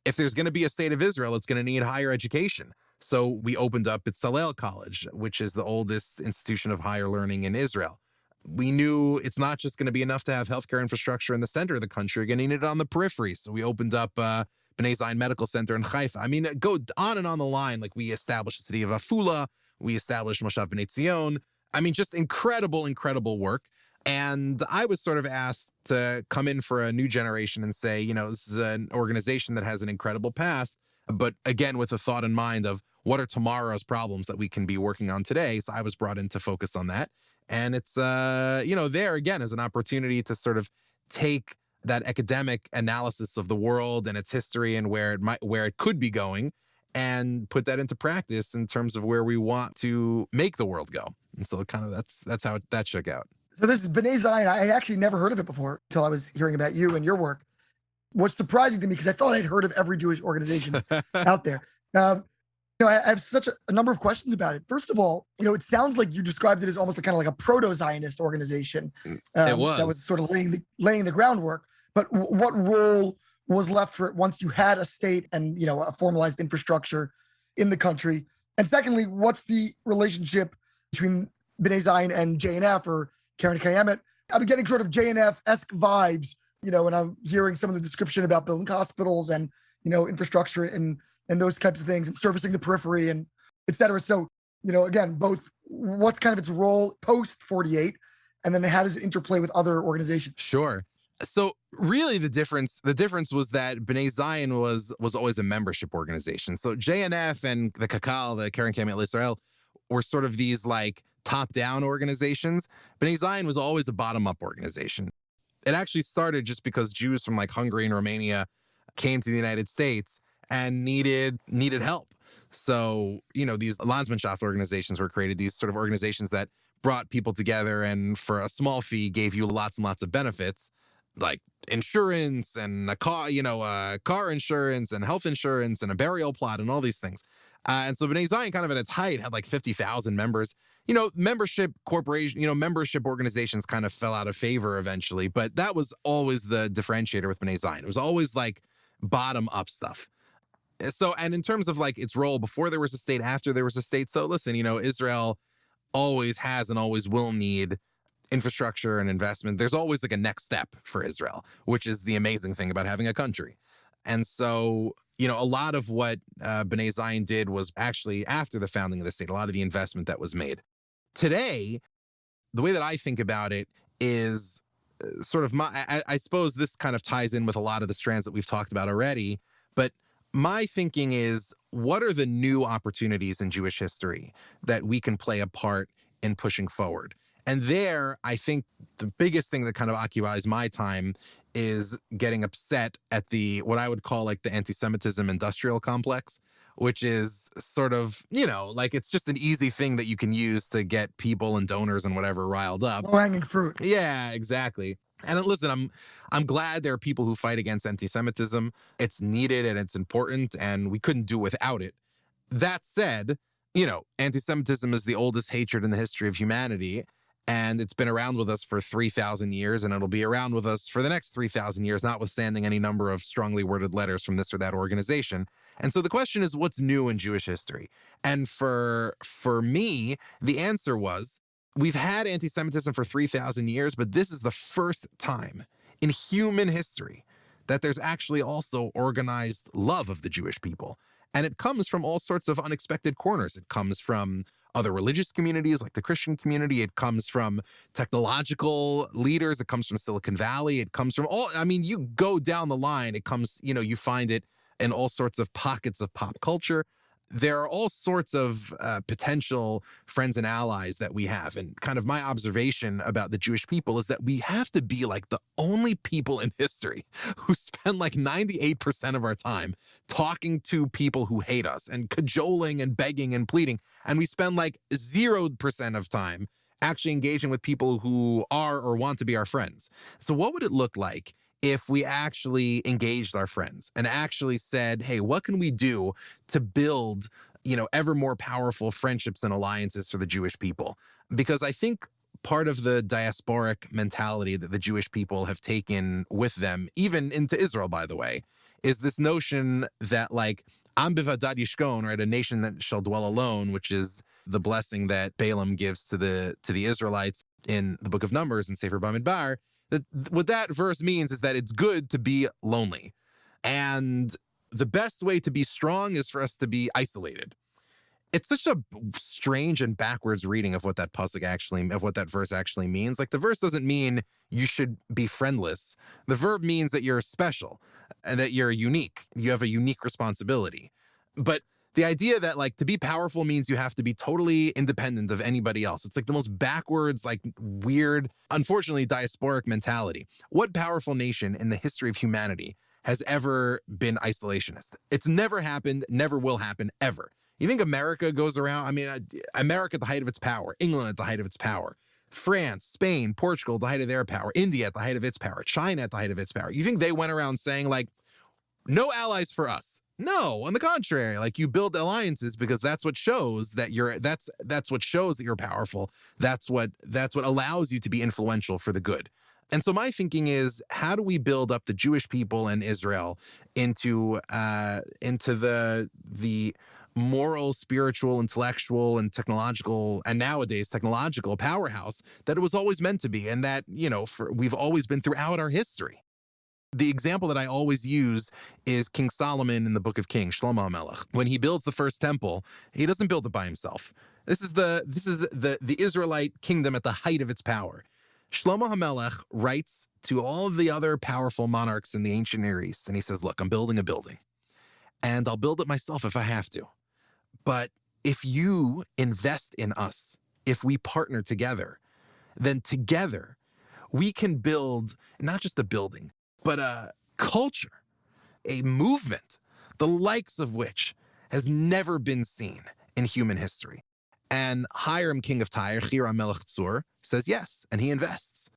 [SPEAKER 3] If there's going to be a state of Israel, it's going to need higher education. So we opened up B'Tzalel College, which is the oldest institution of higher learning in Israel. We knew it's not just going to be enough to have healthcare infrastructure in the center of the country. You're going to need it on the periphery. So we opened up Bnai Zion Medical Center in Haifa. I mean, go on and on the line. Like, we established the city of Afula. We established Moshav Bnei Zion. I mean, just incredible work. And I was sort of asked to come in for a new generation and say, this is an organization that has an incredible past, but again, with a thought in mind of what are tomorrow's problems that we can be working on today. So I was brought in to focus on that. And it's, there again is an opportunity to sort of take that academic analysis of the world and its history and where it could be going and put that into practice in terms of where we want to make the world go. And so kind of that's how that shook out.
[SPEAKER 2] So this is Bnai Zion. I actually never heard of it before until I was hearing about you and your work. What's surprising to me, because I thought I'd heard of every Jewish organization out there. I have such a number of questions about it. First of all, it sounds like you described it as almost kind of like a proto-Zionist organization.
[SPEAKER 3] It was.
[SPEAKER 2] That was sort of laying the groundwork. But what role was left for it once you had a state and, a formalized infrastructure in the country? And secondly, what's the relationship between Bnai Zion and JNF or Karen Kayemet? I'm getting sort of JNF-esque vibes, when I'm hearing some of the description about building hospitals and, infrastructure and those types of things and servicing the periphery and et cetera. So, again, both what's kind of its role post 48 and then how does it interplay with other organizations?
[SPEAKER 3] Sure. So really the difference was that Bnai Zion was always a membership organization. So JNF and the Kakal, the Karen Kayemet L'Israel, were sort of these like top-down organizations. Bnai Zion was always a bottom-up organization. It actually started just because Jews from like Hungary and Romania came to the United States and needed help. So, these Landsmannschaft organizations were created, these sort of organizations that brought people together and for a small fee gave you lots and lots of benefits, like insurance and a car insurance and health insurance and a burial plot and all these things. And so Bnai Zion kind of at its height had like 50,000 members. Membership organizations kind of fell out of favor eventually, but that was always the differentiator with Bnai Zion. It was always like bottom up stuff. So, and in terms of like its role before there was a state, after there was a state. So listen, Israel always has and always will need infrastructure and investment. There's always like a next step for Israel, which is the amazing thing about having a country. And so, a lot of what Bnai Zion did was actually after the founding of the state, a lot of the investment that was made. Today, the way that I think about it is sort of I suppose this kind of ties in with a lot of the strands that we've talked about already, but my thinking is, what are the new opportunities in Jewish history that we can play a part in pushing forward? And there, I think the biggest thing that kind of occupies my time is getting upset at what I would call like the anti-Semitism industrial complex, which is sort of, like it's just an easy thing that you can use to get people and donors and whatever riled up.
[SPEAKER 2] Low-hanging fruit.
[SPEAKER 3] Yeah, exactly. And listen, I'm glad there are people who fight against anti-Semitism. It's needed and it's important, and we couldn't do without it. That said, anti-Semitism is the oldest hatred in the history of humanity, and it's been around with us for 3,000 years, and it'll be around with us for the next 3,000 years, notwithstanding any number of strongly worded letters from this or that organization. And so the question is, what's new in Jewish history? And for me, the answer was, we've had anti-Semitism for 3,000 years, but this is the first time in human history that there's actually also organized love of the Jewish people. And it comes from all sorts of unexpected corners. It comes from other religious communities like the Christian community. It comes from technological leaders. It comes from Silicon Valley. It comes from you go down the line. It comes, you find it in all sorts of pockets of pop culture. There are all sorts of potential friends and allies that we have. And kind of my observation about the Jewish people is that we have to be like the only people in history who spend like 98% of our time talking to people who hate us and cajoling and begging and pleading. And we spend like 0% of time actually engaging with people who are or want to be our friends. So what would it look like if we actually engaged our friends and actually said, hey, what can we do to build, ever more powerful friendships and alliances for the Jewish people? Because I think part of the diasporic mentality that the Jewish people have taken with them, even into Israel, by the way, is this notion that like, Am bivadad yishkon, right, a nation that shall dwell alone, which is the blessing that Balaam gives to the Israelites in the book of Numbers and Sefer Bamidbar. What that verse means is that it's good to be lonely. And the best way to be strong is for us to be isolated. It's such a strange and backwards reading of what that verse actually means. Like the verse doesn't mean you should be friendless. The verb means that you're special and that you're unique. You have a unique responsibility. But the idea that like to be powerful means you have to be totally independent of anybody else. It's like the most backwards, like weird, unfortunately diasporic mentality. What powerful nation in the history of humanity has ever been isolationist? It's never happened, never will happen, ever. You think America goes around? America at the height of its power, England at the height of its power, France, Spain, Portugal at the height of their power, India at the height of its power, China at the height of its power. You think they went around saying like, no allies for us? No, on the contrary, like you build alliances because that's what shows that that's what shows that you're powerful. That's what allows you to be influential for the good. And so my thinking is, how do we build up the Jewish people and Israel into the moral, spiritual, intellectual, and technological, and nowadays technological powerhouse that it was always meant to be, and that we've always been throughout our history. The example that I always use is King Solomon in the Book of Kings, Shlomo HaMelech. When he builds the first temple, he doesn't build it by himself. This is the Israelite kingdom at the height of its power. Shlomo HaMelech writes to all of the other powerful monarchs in the ancient Near East, and he says, look, I'm building a building, and I'll build it myself if I have to. But if you invest in us, if we partner together, then together we can build not just a building, but a culture, a movement, the likes of which has never been seen in human history. And Hiram, king of Tyre, Hiram Melech Tzur, says yes, and he invests.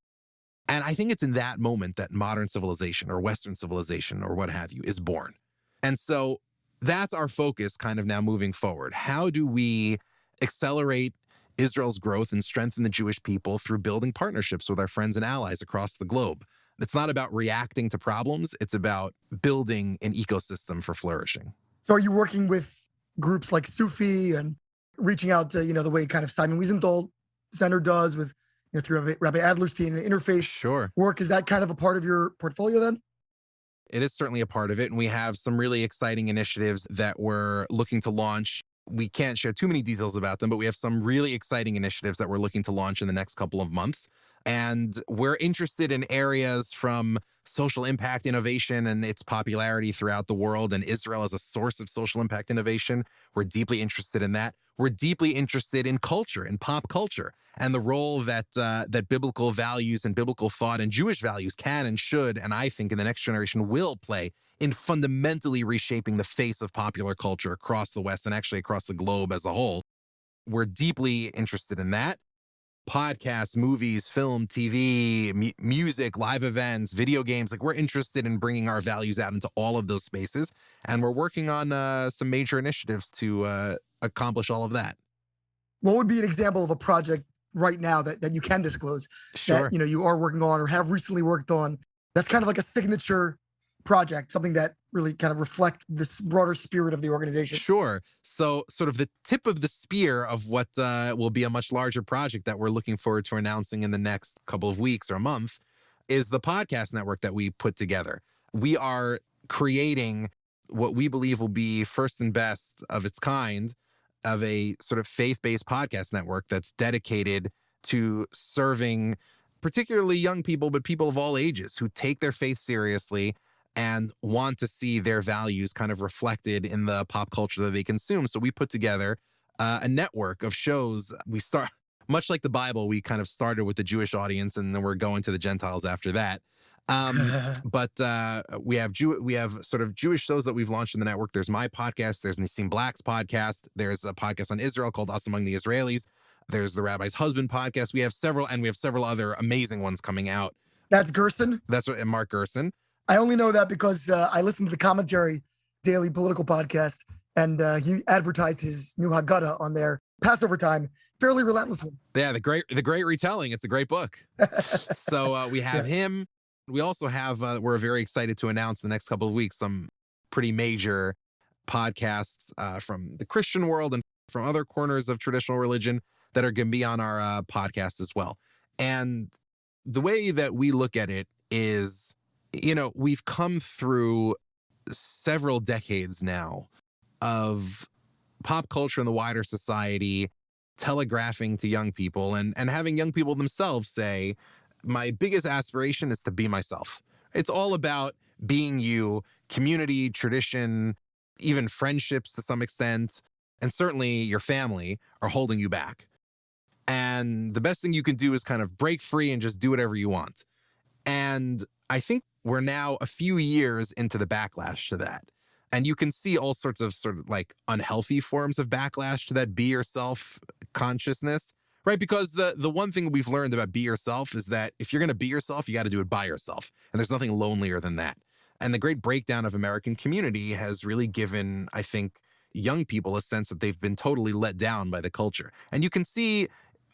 [SPEAKER 3] And I think it's in that moment that modern civilization or Western civilization or what have you is born. And so that's our focus kind of now moving forward. How do we accelerate Israel's growth and strengthen the Jewish people through building partnerships with our friends and allies across the globe? It's not about reacting to problems. It's about building an ecosystem for flourishing.
[SPEAKER 2] So are you working with groups like Sufi and reaching out to, the way kind of Simon Wiesenthal Center does with, through Rabbi Adlerstein and interfaith work? Is that kind of a part of your portfolio then?
[SPEAKER 3] It is certainly a part of it. And we have some really exciting initiatives that we're looking to launch. We can't share too many details about them, but we have some really exciting initiatives that we're looking to launch in the next couple of months And we're interested in areas from social impact innovation and its popularity throughout the world, and Israel as a source of social impact innovation. We're deeply interested in that. We're deeply interested in culture, in pop culture, and the role that that biblical values and biblical thought and Jewish values can and should, and I think in the next generation will play in fundamentally reshaping the face of popular culture across the West and actually across the globe as a whole. We're deeply interested in that. Podcasts, movies, film, TV, music, live events, video games. Like, we're interested in bringing our values out into all of those spaces. And we're working on some major initiatives to accomplish all of that.
[SPEAKER 2] What would be an example of a project right now that you can disclose
[SPEAKER 3] Sure.
[SPEAKER 2] that you are working on or have recently worked on? That's kind of like a signature project, something that really kind of reflect this broader spirit of the organization.
[SPEAKER 3] Sure. So sort of the tip of the spear of what will be a much larger project that we're looking forward to announcing in the next couple of weeks or a month is the podcast network that we put together. We are creating what we believe will be first and best of its kind of a sort of faith-based podcast network that's dedicated to serving particularly young people, but people of all ages who take their faith seriously and want to see their values kind of reflected in the pop culture that they consume. So we put together a network of shows. We start, much like the Bible, we kind of started with the Jewish audience, and then we're going to the Gentiles after that. But we have sort of Jewish shows that we've launched in the network. There's my podcast. There's Nissim Black's podcast. There's a podcast on Israel called Us Among the Israelis. There's the Rabbi's Husband podcast. We have several other amazing ones coming out.
[SPEAKER 2] That's Gerson.
[SPEAKER 3] That's what, and Mark Gerson.
[SPEAKER 2] I only know that because I listened to the Commentary daily political podcast, and he advertised his new Haggadah on their Passover time fairly relentlessly.
[SPEAKER 3] Yeah, the great retelling. It's a great book. So we have him. We also have, we're very excited to announce the next couple of weeks some pretty major podcasts from the Christian world and from other corners of traditional religion that are going to be on our podcast as well. And the way that we look at it is, we've come through several decades now of pop culture in the wider society telegraphing to young people and having young people themselves say, my biggest aspiration is to be myself. It's all about being you, community, tradition, even friendships to some extent, and certainly your family are holding you back. And the best thing you can do is kind of break free and just do whatever you want. And I think we're now a few years into the backlash to that. And you can see all sorts of sort of like unhealthy forms of backlash to that be yourself consciousness, right? Because the one thing we've learned about be yourself is that if you're going to be yourself, you got to do it by yourself. And there's nothing lonelier than that. And the great breakdown of American community has really given, I think, young people a sense that they've been totally let down by the culture. And you can see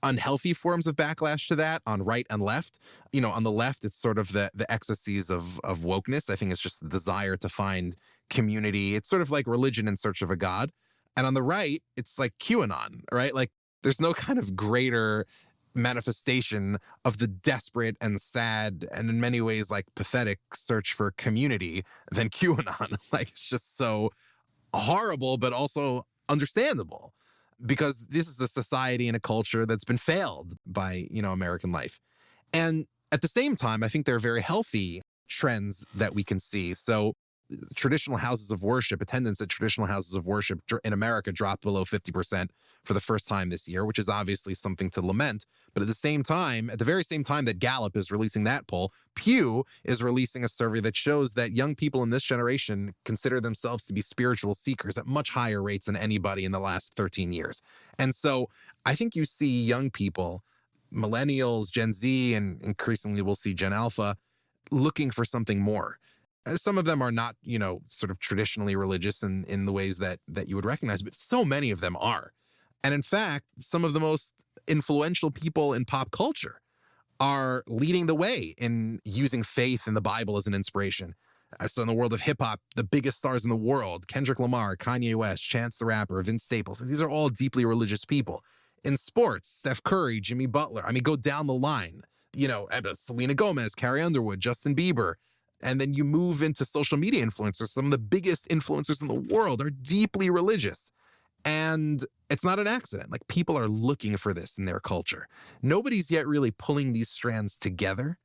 [SPEAKER 3] unhealthy forms of backlash to that on right and left. On the left, it's sort of the ecstasies of wokeness. I think it's just the desire to find community. It's sort of like religion in search of a God. And on the right, it's like QAnon, right? Like there's no kind of greater manifestation of the desperate and sad and in many ways like pathetic search for community than QAnon. Like it's just so horrible, but also understandable. Because this is a society and a culture that's been failed by, American life. And at the same time, I think there are very healthy trends that we can see. So traditional houses of worship, attendance at traditional houses of worship in America dropped below 50% for the first time this year, which is obviously something to lament. But at the very same time that Gallup is releasing that poll, Pew is releasing a survey that shows that young people in this generation consider themselves to be spiritual seekers at much higher rates than anybody in the last 13 years. And so I think you see young people, millennials, Gen Z, and increasingly we'll see Gen Alpha, looking for something more. Some of them are not, sort of traditionally religious in the ways that you would recognize, but so many of them are. And in fact, some of the most influential people in pop culture are leading the way in using faith in the Bible as an inspiration. So in the world of hip hop, the biggest stars in the world, Kendrick Lamar, Kanye West, Chance the Rapper, Vince Staples, these are all deeply religious people. In sports, Steph Curry, Jimmy Butler, go down the line, Selena Gomez, Carrie Underwood, Justin Bieber. And then you move into social media influencers. Some of the biggest influencers in the world are deeply religious. And it's not an accident. Like, people are looking for this in their culture. Nobody's yet really pulling these strands together,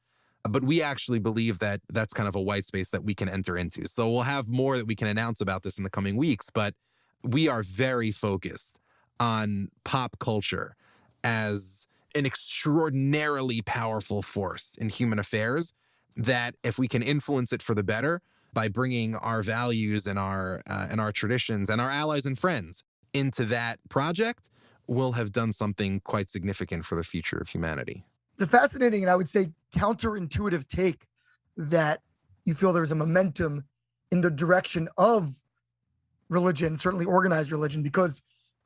[SPEAKER 3] but we actually believe that that's kind of a white space that we can enter into. So we'll have more that we can announce about this in the coming weeks, but we are very focused on pop culture as an extraordinarily powerful force in human affairs, that if we can influence it for the better by bringing our values and our traditions and our allies and friends into that project, we'll have done something quite significant for the future of humanity.
[SPEAKER 2] It's a fascinating and I would say counterintuitive take that you feel there's a momentum in the direction of religion, certainly organized religion, because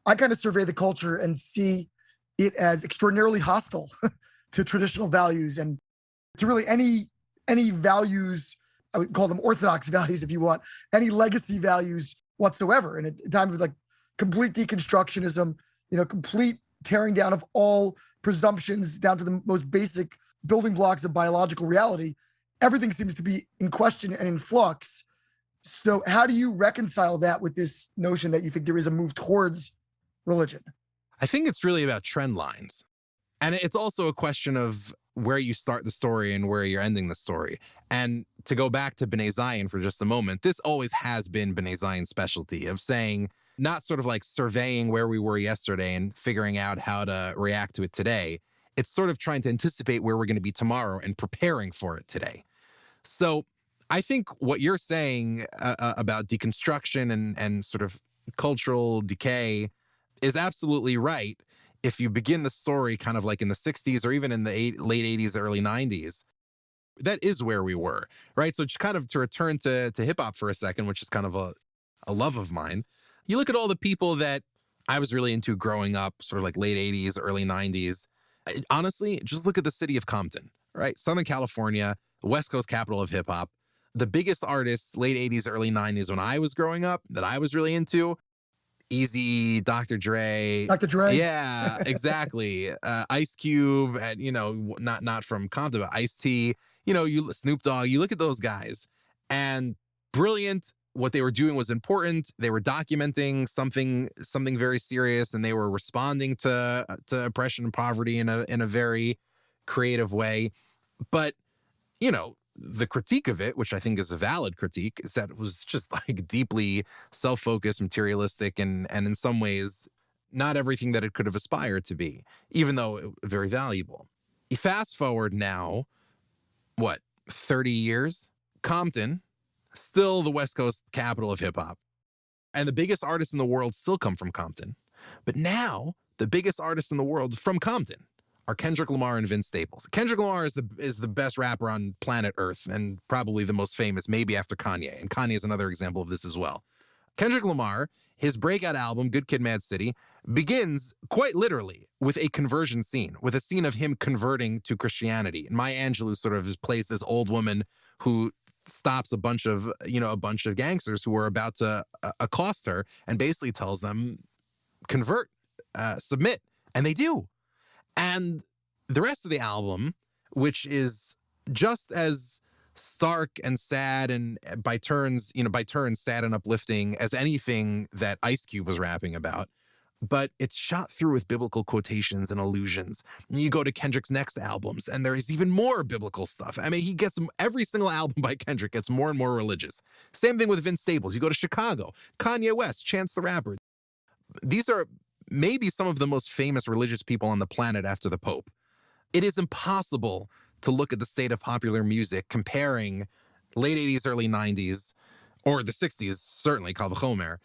[SPEAKER 2] I kind of survey the culture and see it as extraordinarily hostile to traditional values and to really any values. I would call them orthodox values if you want, any legacy values whatsoever. In a time of like complete deconstructionism, complete tearing down of all presumptions down to the most basic building blocks of biological reality, everything seems to be in question and in flux. So how do you reconcile that with this notion that you think there is a move towards religion?
[SPEAKER 3] I think it's really about trend lines. And it's also a question of where you start the story and where you're ending the story. And to go back to Bnai Zion for just a moment, this always has been Bnai Zion's specialty of saying, not sort of like surveying where we were yesterday and figuring out how to react to it today. It's sort of trying to anticipate where we're going to be tomorrow and preparing for it today. So I think what you're saying about deconstruction and sort of cultural decay is absolutely right. If you begin the story kind of like in the 60s or even in the late 80s, early 90s, that is where we were, right? So just kind of to return to hip hop for a second, which is kind of a love of mine. You look at all the people that I was really into growing up, sort of like late 80s, early 90s. Honestly, just look at the city of Compton, right? Southern California, the West Coast capital of hip hop. The biggest artists, late 80s, early 90s, when I was growing up, that I was really into, Easy, Dr. Dre.
[SPEAKER 2] Dr. Dre?
[SPEAKER 3] Yeah, exactly. Ice Cube, and, not from Compton, but Ice-T. Snoop Dogg, you look at those guys, and brilliant. What they were doing was important. They were documenting something very serious, and they were responding to oppression and poverty in a very creative way. But, the critique of it, which I think is a valid critique, is that it was just like deeply self-focused, materialistic, and in some ways not everything that it could have aspired to be, even though very valuable. You fast forward now, 30 years? Compton, still the West Coast capital of hip hop. And the biggest artists in the world still come from Compton. But now the biggest artists in the world from Compton are Kendrick Lamar and Vince Staples. Kendrick Lamar is the best rapper on planet Earth and probably the most famous, maybe after Kanye. And Kanye is another example of this as well. Kendrick Lamar, his breakout album, Good Kid, Mad City, begins quite literally with a conversion scene, with a scene of him converting to Christianity. And Maya Angelou sort of plays this old woman who stops a bunch of gangsters who are about to accost her and basically tells them, convert, submit. And they do. And the rest of the album, which is just as stark and sad and by turns sad and uplifting as anything that Ice Cube was rapping about, but it's shot through with biblical quotations and allusions. And you go to Kendrick's next albums, and there is even more biblical stuff. I mean, every single album by Kendrick gets more and more religious. Same thing with Vince Staples. You go to Chicago, Kanye West, Chance the Rapper. These are maybe some of the most famous religious people on the planet after the Pope. It is impossible to look at the state of popular music comparing late 80s, early 90s, or the 60s, certainly, Kal V'chomer,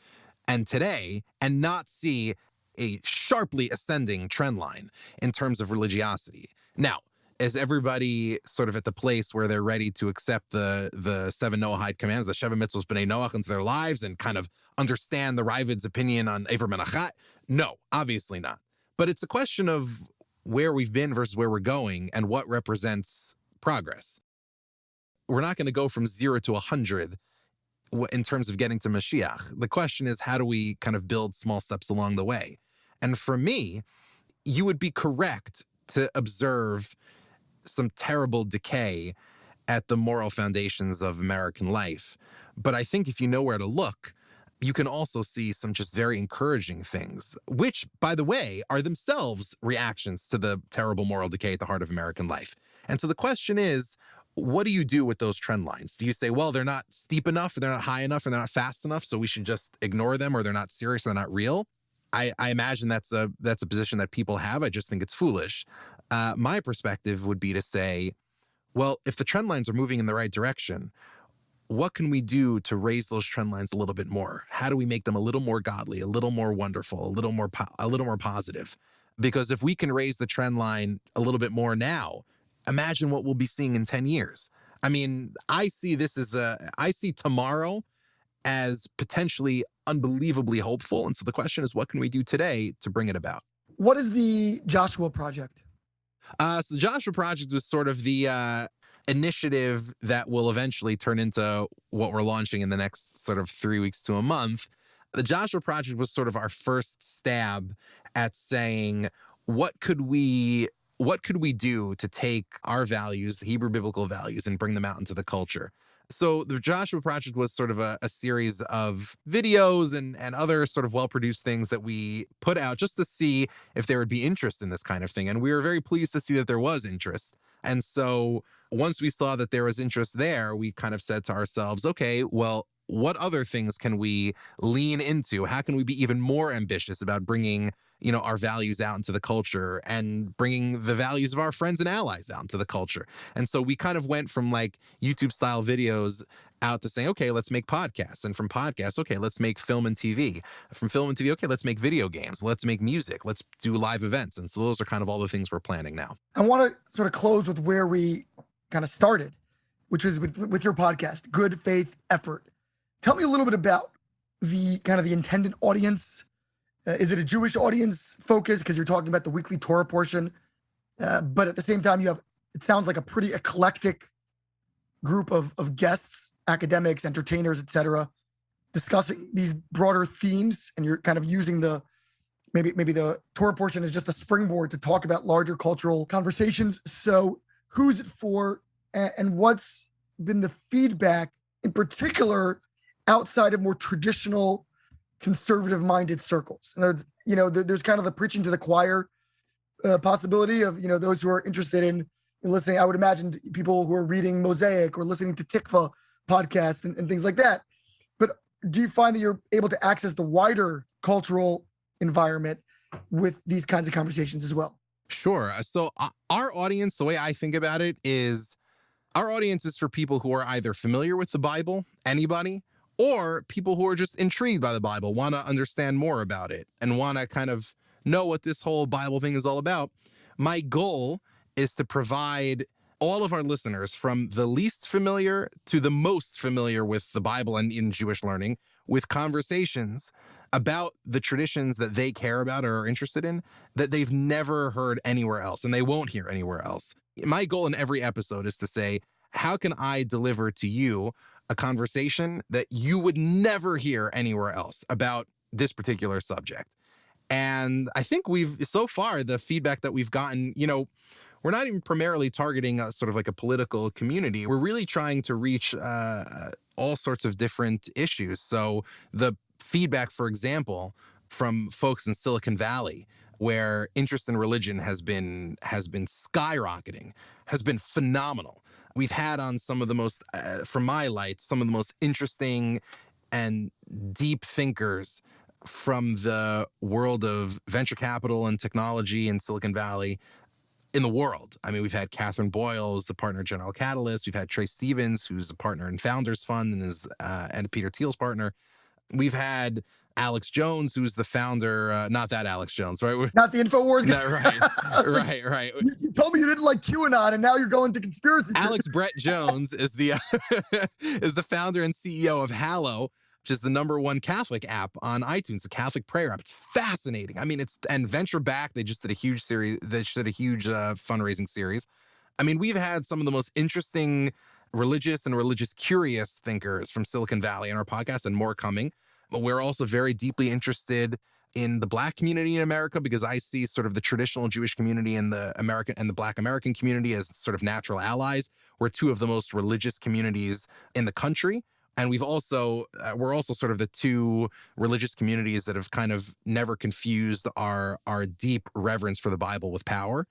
[SPEAKER 3] and today, and not see a sharply ascending trend line in terms of religiosity. Now, is everybody sort of at the place where they're ready to accept the 7 Noahide commands, the Sheva Mitzvos B'nai Noach, into their lives and kind of understand the Ravid's opinion on Ever Menachat? No, obviously not. But it's a question of where we've been versus where we're going and what represents progress. We're not going to go from 0 to 100 in terms of getting to Mashiach. The question is, how do we kind of build small steps along the way? And for me, you would be correct to observe some terrible decay at the moral foundations of American life. But I think if you know where to look, you can also see some just very encouraging things, which, by the way, are themselves reactions to the terrible moral decay at the heart of American life. And so the question is, what do you do with those trend lines? Do you say, well, they're not steep enough, or they're not high enough, or they're not fast enough, so we should just ignore them, or they're not serious, or they're not real? I imagine that's a position that people have. I just think it's foolish. My perspective would be to say, well, if the trend lines are moving in the right direction, what can we do to raise those trend lines a little bit more? How do we make them a little more godly, a little more wonderful, a little more positive? Because if we can raise the trend line a little bit more now, imagine what we'll be seeing in 10 years. I mean, I see tomorrow as potentially unbelievably hopeful. And so the question is, what can we do today to bring it about?
[SPEAKER 2] What is the Joshua Project?
[SPEAKER 3] So the Joshua Project was sort of the initiative that will eventually turn into what we're launching in the next sort of 3 weeks to a month. The Joshua Project was sort of our first stab at saying, what could we do to take our values, the Hebrew biblical values, and bring them out into the culture? So the Joshua Project was sort of a series of videos and other sort of well-produced things that we put out just to see if there would be interest in this kind of thing. And we were very pleased to see that there was interest. And so once we saw that there was interest there, we kind of said to ourselves, okay, well, what other things can we lean into? How can we be even more ambitious about bringing, our values out into the culture and bringing the values of our friends and allies out into the culture? And so we kind of went from like YouTube style videos out to saying, okay, let's make podcasts. And from podcasts, okay, let's make film and TV. From film and TV, okay, let's make video games. Let's make music. Let's do live events. And so those are kind of all the things we're planning now.
[SPEAKER 2] I want to sort of close with where we kind of started, which was with your podcast, Good Faith Effort. Tell me a little bit about the kind of the intended audience. Is it a Jewish audience focus? Because you're talking about the weekly Torah portion. But at the same time, it sounds like a pretty eclectic group of guests, academics, entertainers, etc., discussing these broader themes. And you're kind of using maybe the Torah portion is just a springboard to talk about larger cultural conversations. So who's it for? And what's been the feedback in particular outside of more traditional conservative-minded circles? And there's kind of the preaching to the choir possibility of those who are interested in listening. I would imagine people who are reading Mosaic or listening to Tikva podcasts and things like that. But do you find that you're able to access the wider cultural environment with these kinds of conversations as well?
[SPEAKER 3] Sure. So our audience, the way I think about it is, our audience is for people who are either familiar with the Bible, anybody, or people who are just intrigued by the Bible, want to understand more about it, and want to kind of know what this whole Bible thing is all about. My goal is to provide all of our listeners, from the least familiar to the most familiar with the Bible and in Jewish learning, with conversations about the traditions that they care about or are interested in that they've never heard anywhere else and they won't hear anywhere else. My goal in every episode is to say, how can I deliver to you a conversation that you would never hear anywhere else about this particular subject? And I think so far, the feedback that we've gotten, we're not even primarily targeting a sort of like a political community. We're really trying to reach all sorts of different issues. So the feedback, for example, from folks in Silicon Valley, where interest in religion has been skyrocketing, has been phenomenal. We've had on some of the most, from my lights, some of the most interesting and deep thinkers from the world of venture capital and technology in Silicon Valley in the world. I mean, we've had Catherine Boyle, who's the partner at General Catalyst. We've had Trey Stevens, who's a partner in Founders Fund and Peter Thiel's partner. We've had Alex Jones, who's the founder, not that Alex Jones, right?
[SPEAKER 2] Not the InfoWars guy.
[SPEAKER 3] No, right.
[SPEAKER 2] You told me you didn't like QAnon, and now you're going to conspiracy.
[SPEAKER 3] Alex Brett Jones is the is the founder and CEO of Hallow, which is the #1 Catholic app on iTunes, the Catholic prayer app. It's fascinating. I mean, and venture back. They just did a huge series. They just did a huge fundraising series. I mean, we've had some of the most interesting religious and religious curious thinkers from Silicon Valley in our podcast, and more coming. But we're also very deeply interested in the Black community in America, because I see sort of the traditional Jewish community and the Black American community as sort of natural allies. We're two of the most religious communities in the country. And we're also sort of the two religious communities that have kind of never confused our deep reverence for the Bible with power.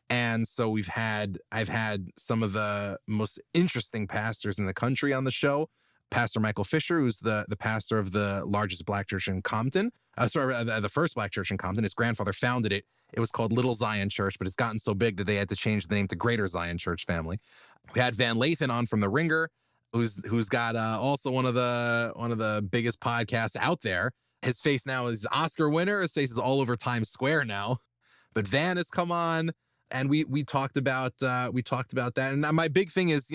[SPEAKER 3] And so I've had some of the most interesting pastors in the country on the show. Pastor Michael Fisher, who's the pastor of the largest Black church in Compton. The first Black church in Compton. His grandfather founded it. It was called Little Zion Church, but it's gotten so big that they had to change the name to Greater Zion Church Family. We had Van Lathan on from The Ringer, who's got also one of the biggest podcasts out there. His face now is Oscar winner. His face is all over Times Square now. But Van has come on, and we talked about that. And my big thing is,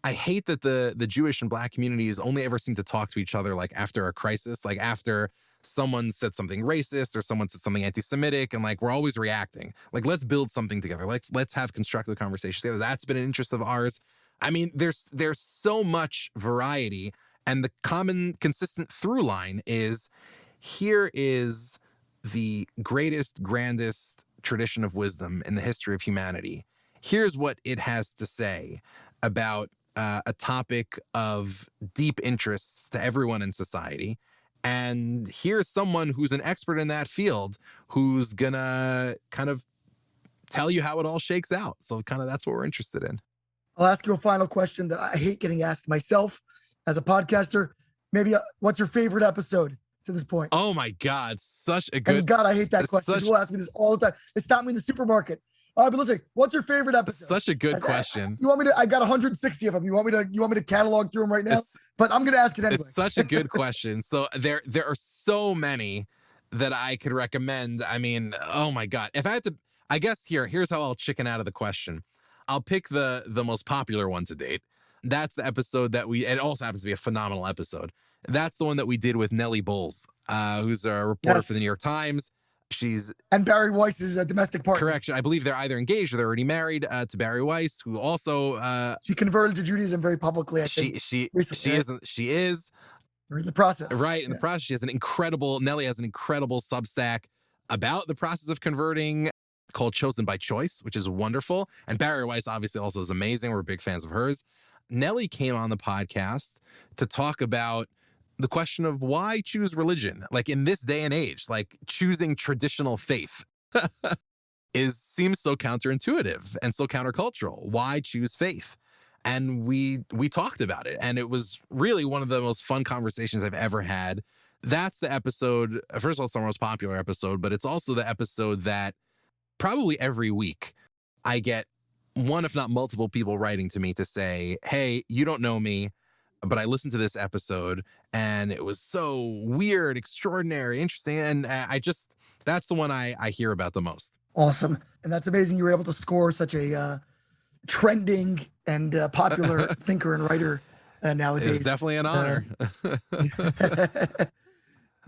[SPEAKER 3] I hate that the Jewish and Black communities only ever seem to talk to each other like after a crisis, like after someone said something racist or someone said something anti-Semitic, and like we're always reacting. Like, let's build something together. Let's have constructive conversations together. That's been an interest of ours. I mean, there's so much variety, and the common consistent through line is here is the greatest, grandest tradition of wisdom in the history of humanity. Here's what it has to say about a topic of deep interest to everyone in society. And here's someone who's an expert in that field who's gonna kind of tell you how it all shakes out. So kind of that's what we're interested in.
[SPEAKER 2] I'll ask you a final question that I hate getting asked myself as a podcaster. Maybe what's your favorite episode to this point?
[SPEAKER 3] Oh my God, such a good.
[SPEAKER 2] God, I hate that question. People ask me this all the time. They stop me in the supermarket. All right, but listen, what's your favorite episode?
[SPEAKER 3] Such a good question.
[SPEAKER 2] You want me to? I got 160 of them. You want me to catalog through them right now? But I'm going to ask it anyway.
[SPEAKER 3] It's such a good question. So there are so many that I could recommend. I mean, oh my God. If I had to, I guess here's how I'll chicken out of the question. I'll pick the most popular one to date. That's the episode that it also happens to be a phenomenal episode. That's the one that we did with Nellie Bowles, who's a reporter for the New York Times.
[SPEAKER 2] And Barry Weiss is a domestic partner.
[SPEAKER 3] Correct. I believe they're either engaged or they're already married to Barry Weiss, who also
[SPEAKER 2] she converted to Judaism very publicly. I think
[SPEAKER 3] she is.
[SPEAKER 2] We're in the process.
[SPEAKER 3] Right. In the process. Nellie has an incredible Substack about the process of converting called Chosen by Choice, which is wonderful. And Barry Weiss obviously also is amazing. We're big fans of hers. Nellie came on the podcast to talk about the question of why choose religion. Like in this day and age, like choosing traditional faith seems so counterintuitive and so countercultural. Why choose faith? And we talked about it, and it was really one of the most fun conversations I've ever had. That's the episode. First of all, it's the most popular episode, but it's also the episode that probably every week I get one, if not multiple people writing to me to say, hey, you don't know me, but I listened to this episode and it was so weird, extraordinary, interesting. And that's the one I hear about the most.
[SPEAKER 2] Awesome. And that's amazing. You were able to score such a trending and popular thinker and writer nowadays.
[SPEAKER 3] It's definitely an honor.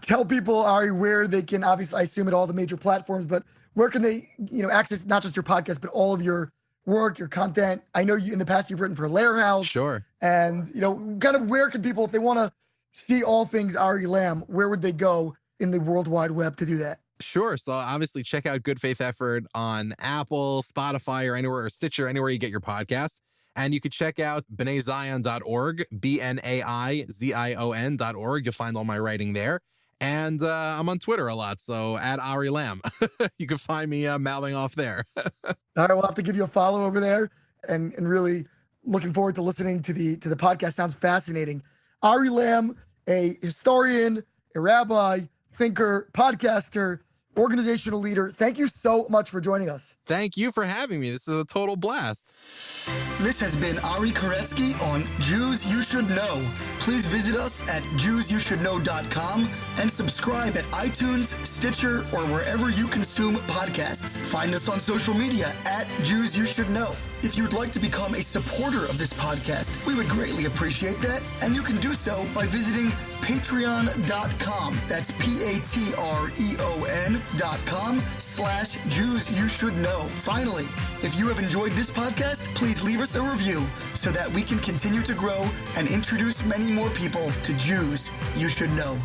[SPEAKER 2] Tell people, Ari, where they can, obviously, I assume at all the major platforms, but where can they, access not just your podcast, but all of your work, your content? I know you in the past you've written for Lair House.
[SPEAKER 3] Sure.
[SPEAKER 2] And, kind of where can people, if they want to see all things Ari Lamm, where would they go in the World Wide Web to do that?
[SPEAKER 3] Sure. So obviously check out Good Faith Effort on Apple, Spotify, or anywhere, or Stitcher, anywhere you get your podcasts. And you could check out BnaiZion.org, BnaiZion.org. You'll find all my writing there. And I'm on Twitter a lot, so at Ari Lamm. You can find me mouthing off there.
[SPEAKER 2] All right, we'll have to give you a follow over there, and really looking forward to listening to the podcast. Sounds fascinating. Ari Lamm, a historian, a rabbi, thinker, podcaster, organizational leader. Thank you so much for joining us.
[SPEAKER 3] Thank you for having me. This is a total blast.
[SPEAKER 1] This has been Ari Koretsky on Jews You Should Know. Please visit us at JewsYouShouldKnow.com and subscribe at iTunes, Stitcher, or wherever you consume podcasts. Find us on social media at Jews You Should Know. If you'd like to become a supporter of this podcast, we would greatly appreciate that. And you can do so by visiting patreon.com. That's patreon.com/Jews You Should Know. Finally, if you have enjoyed this podcast, please leave us a review so that we can continue to grow and introduce many more people to Jews You Should Know.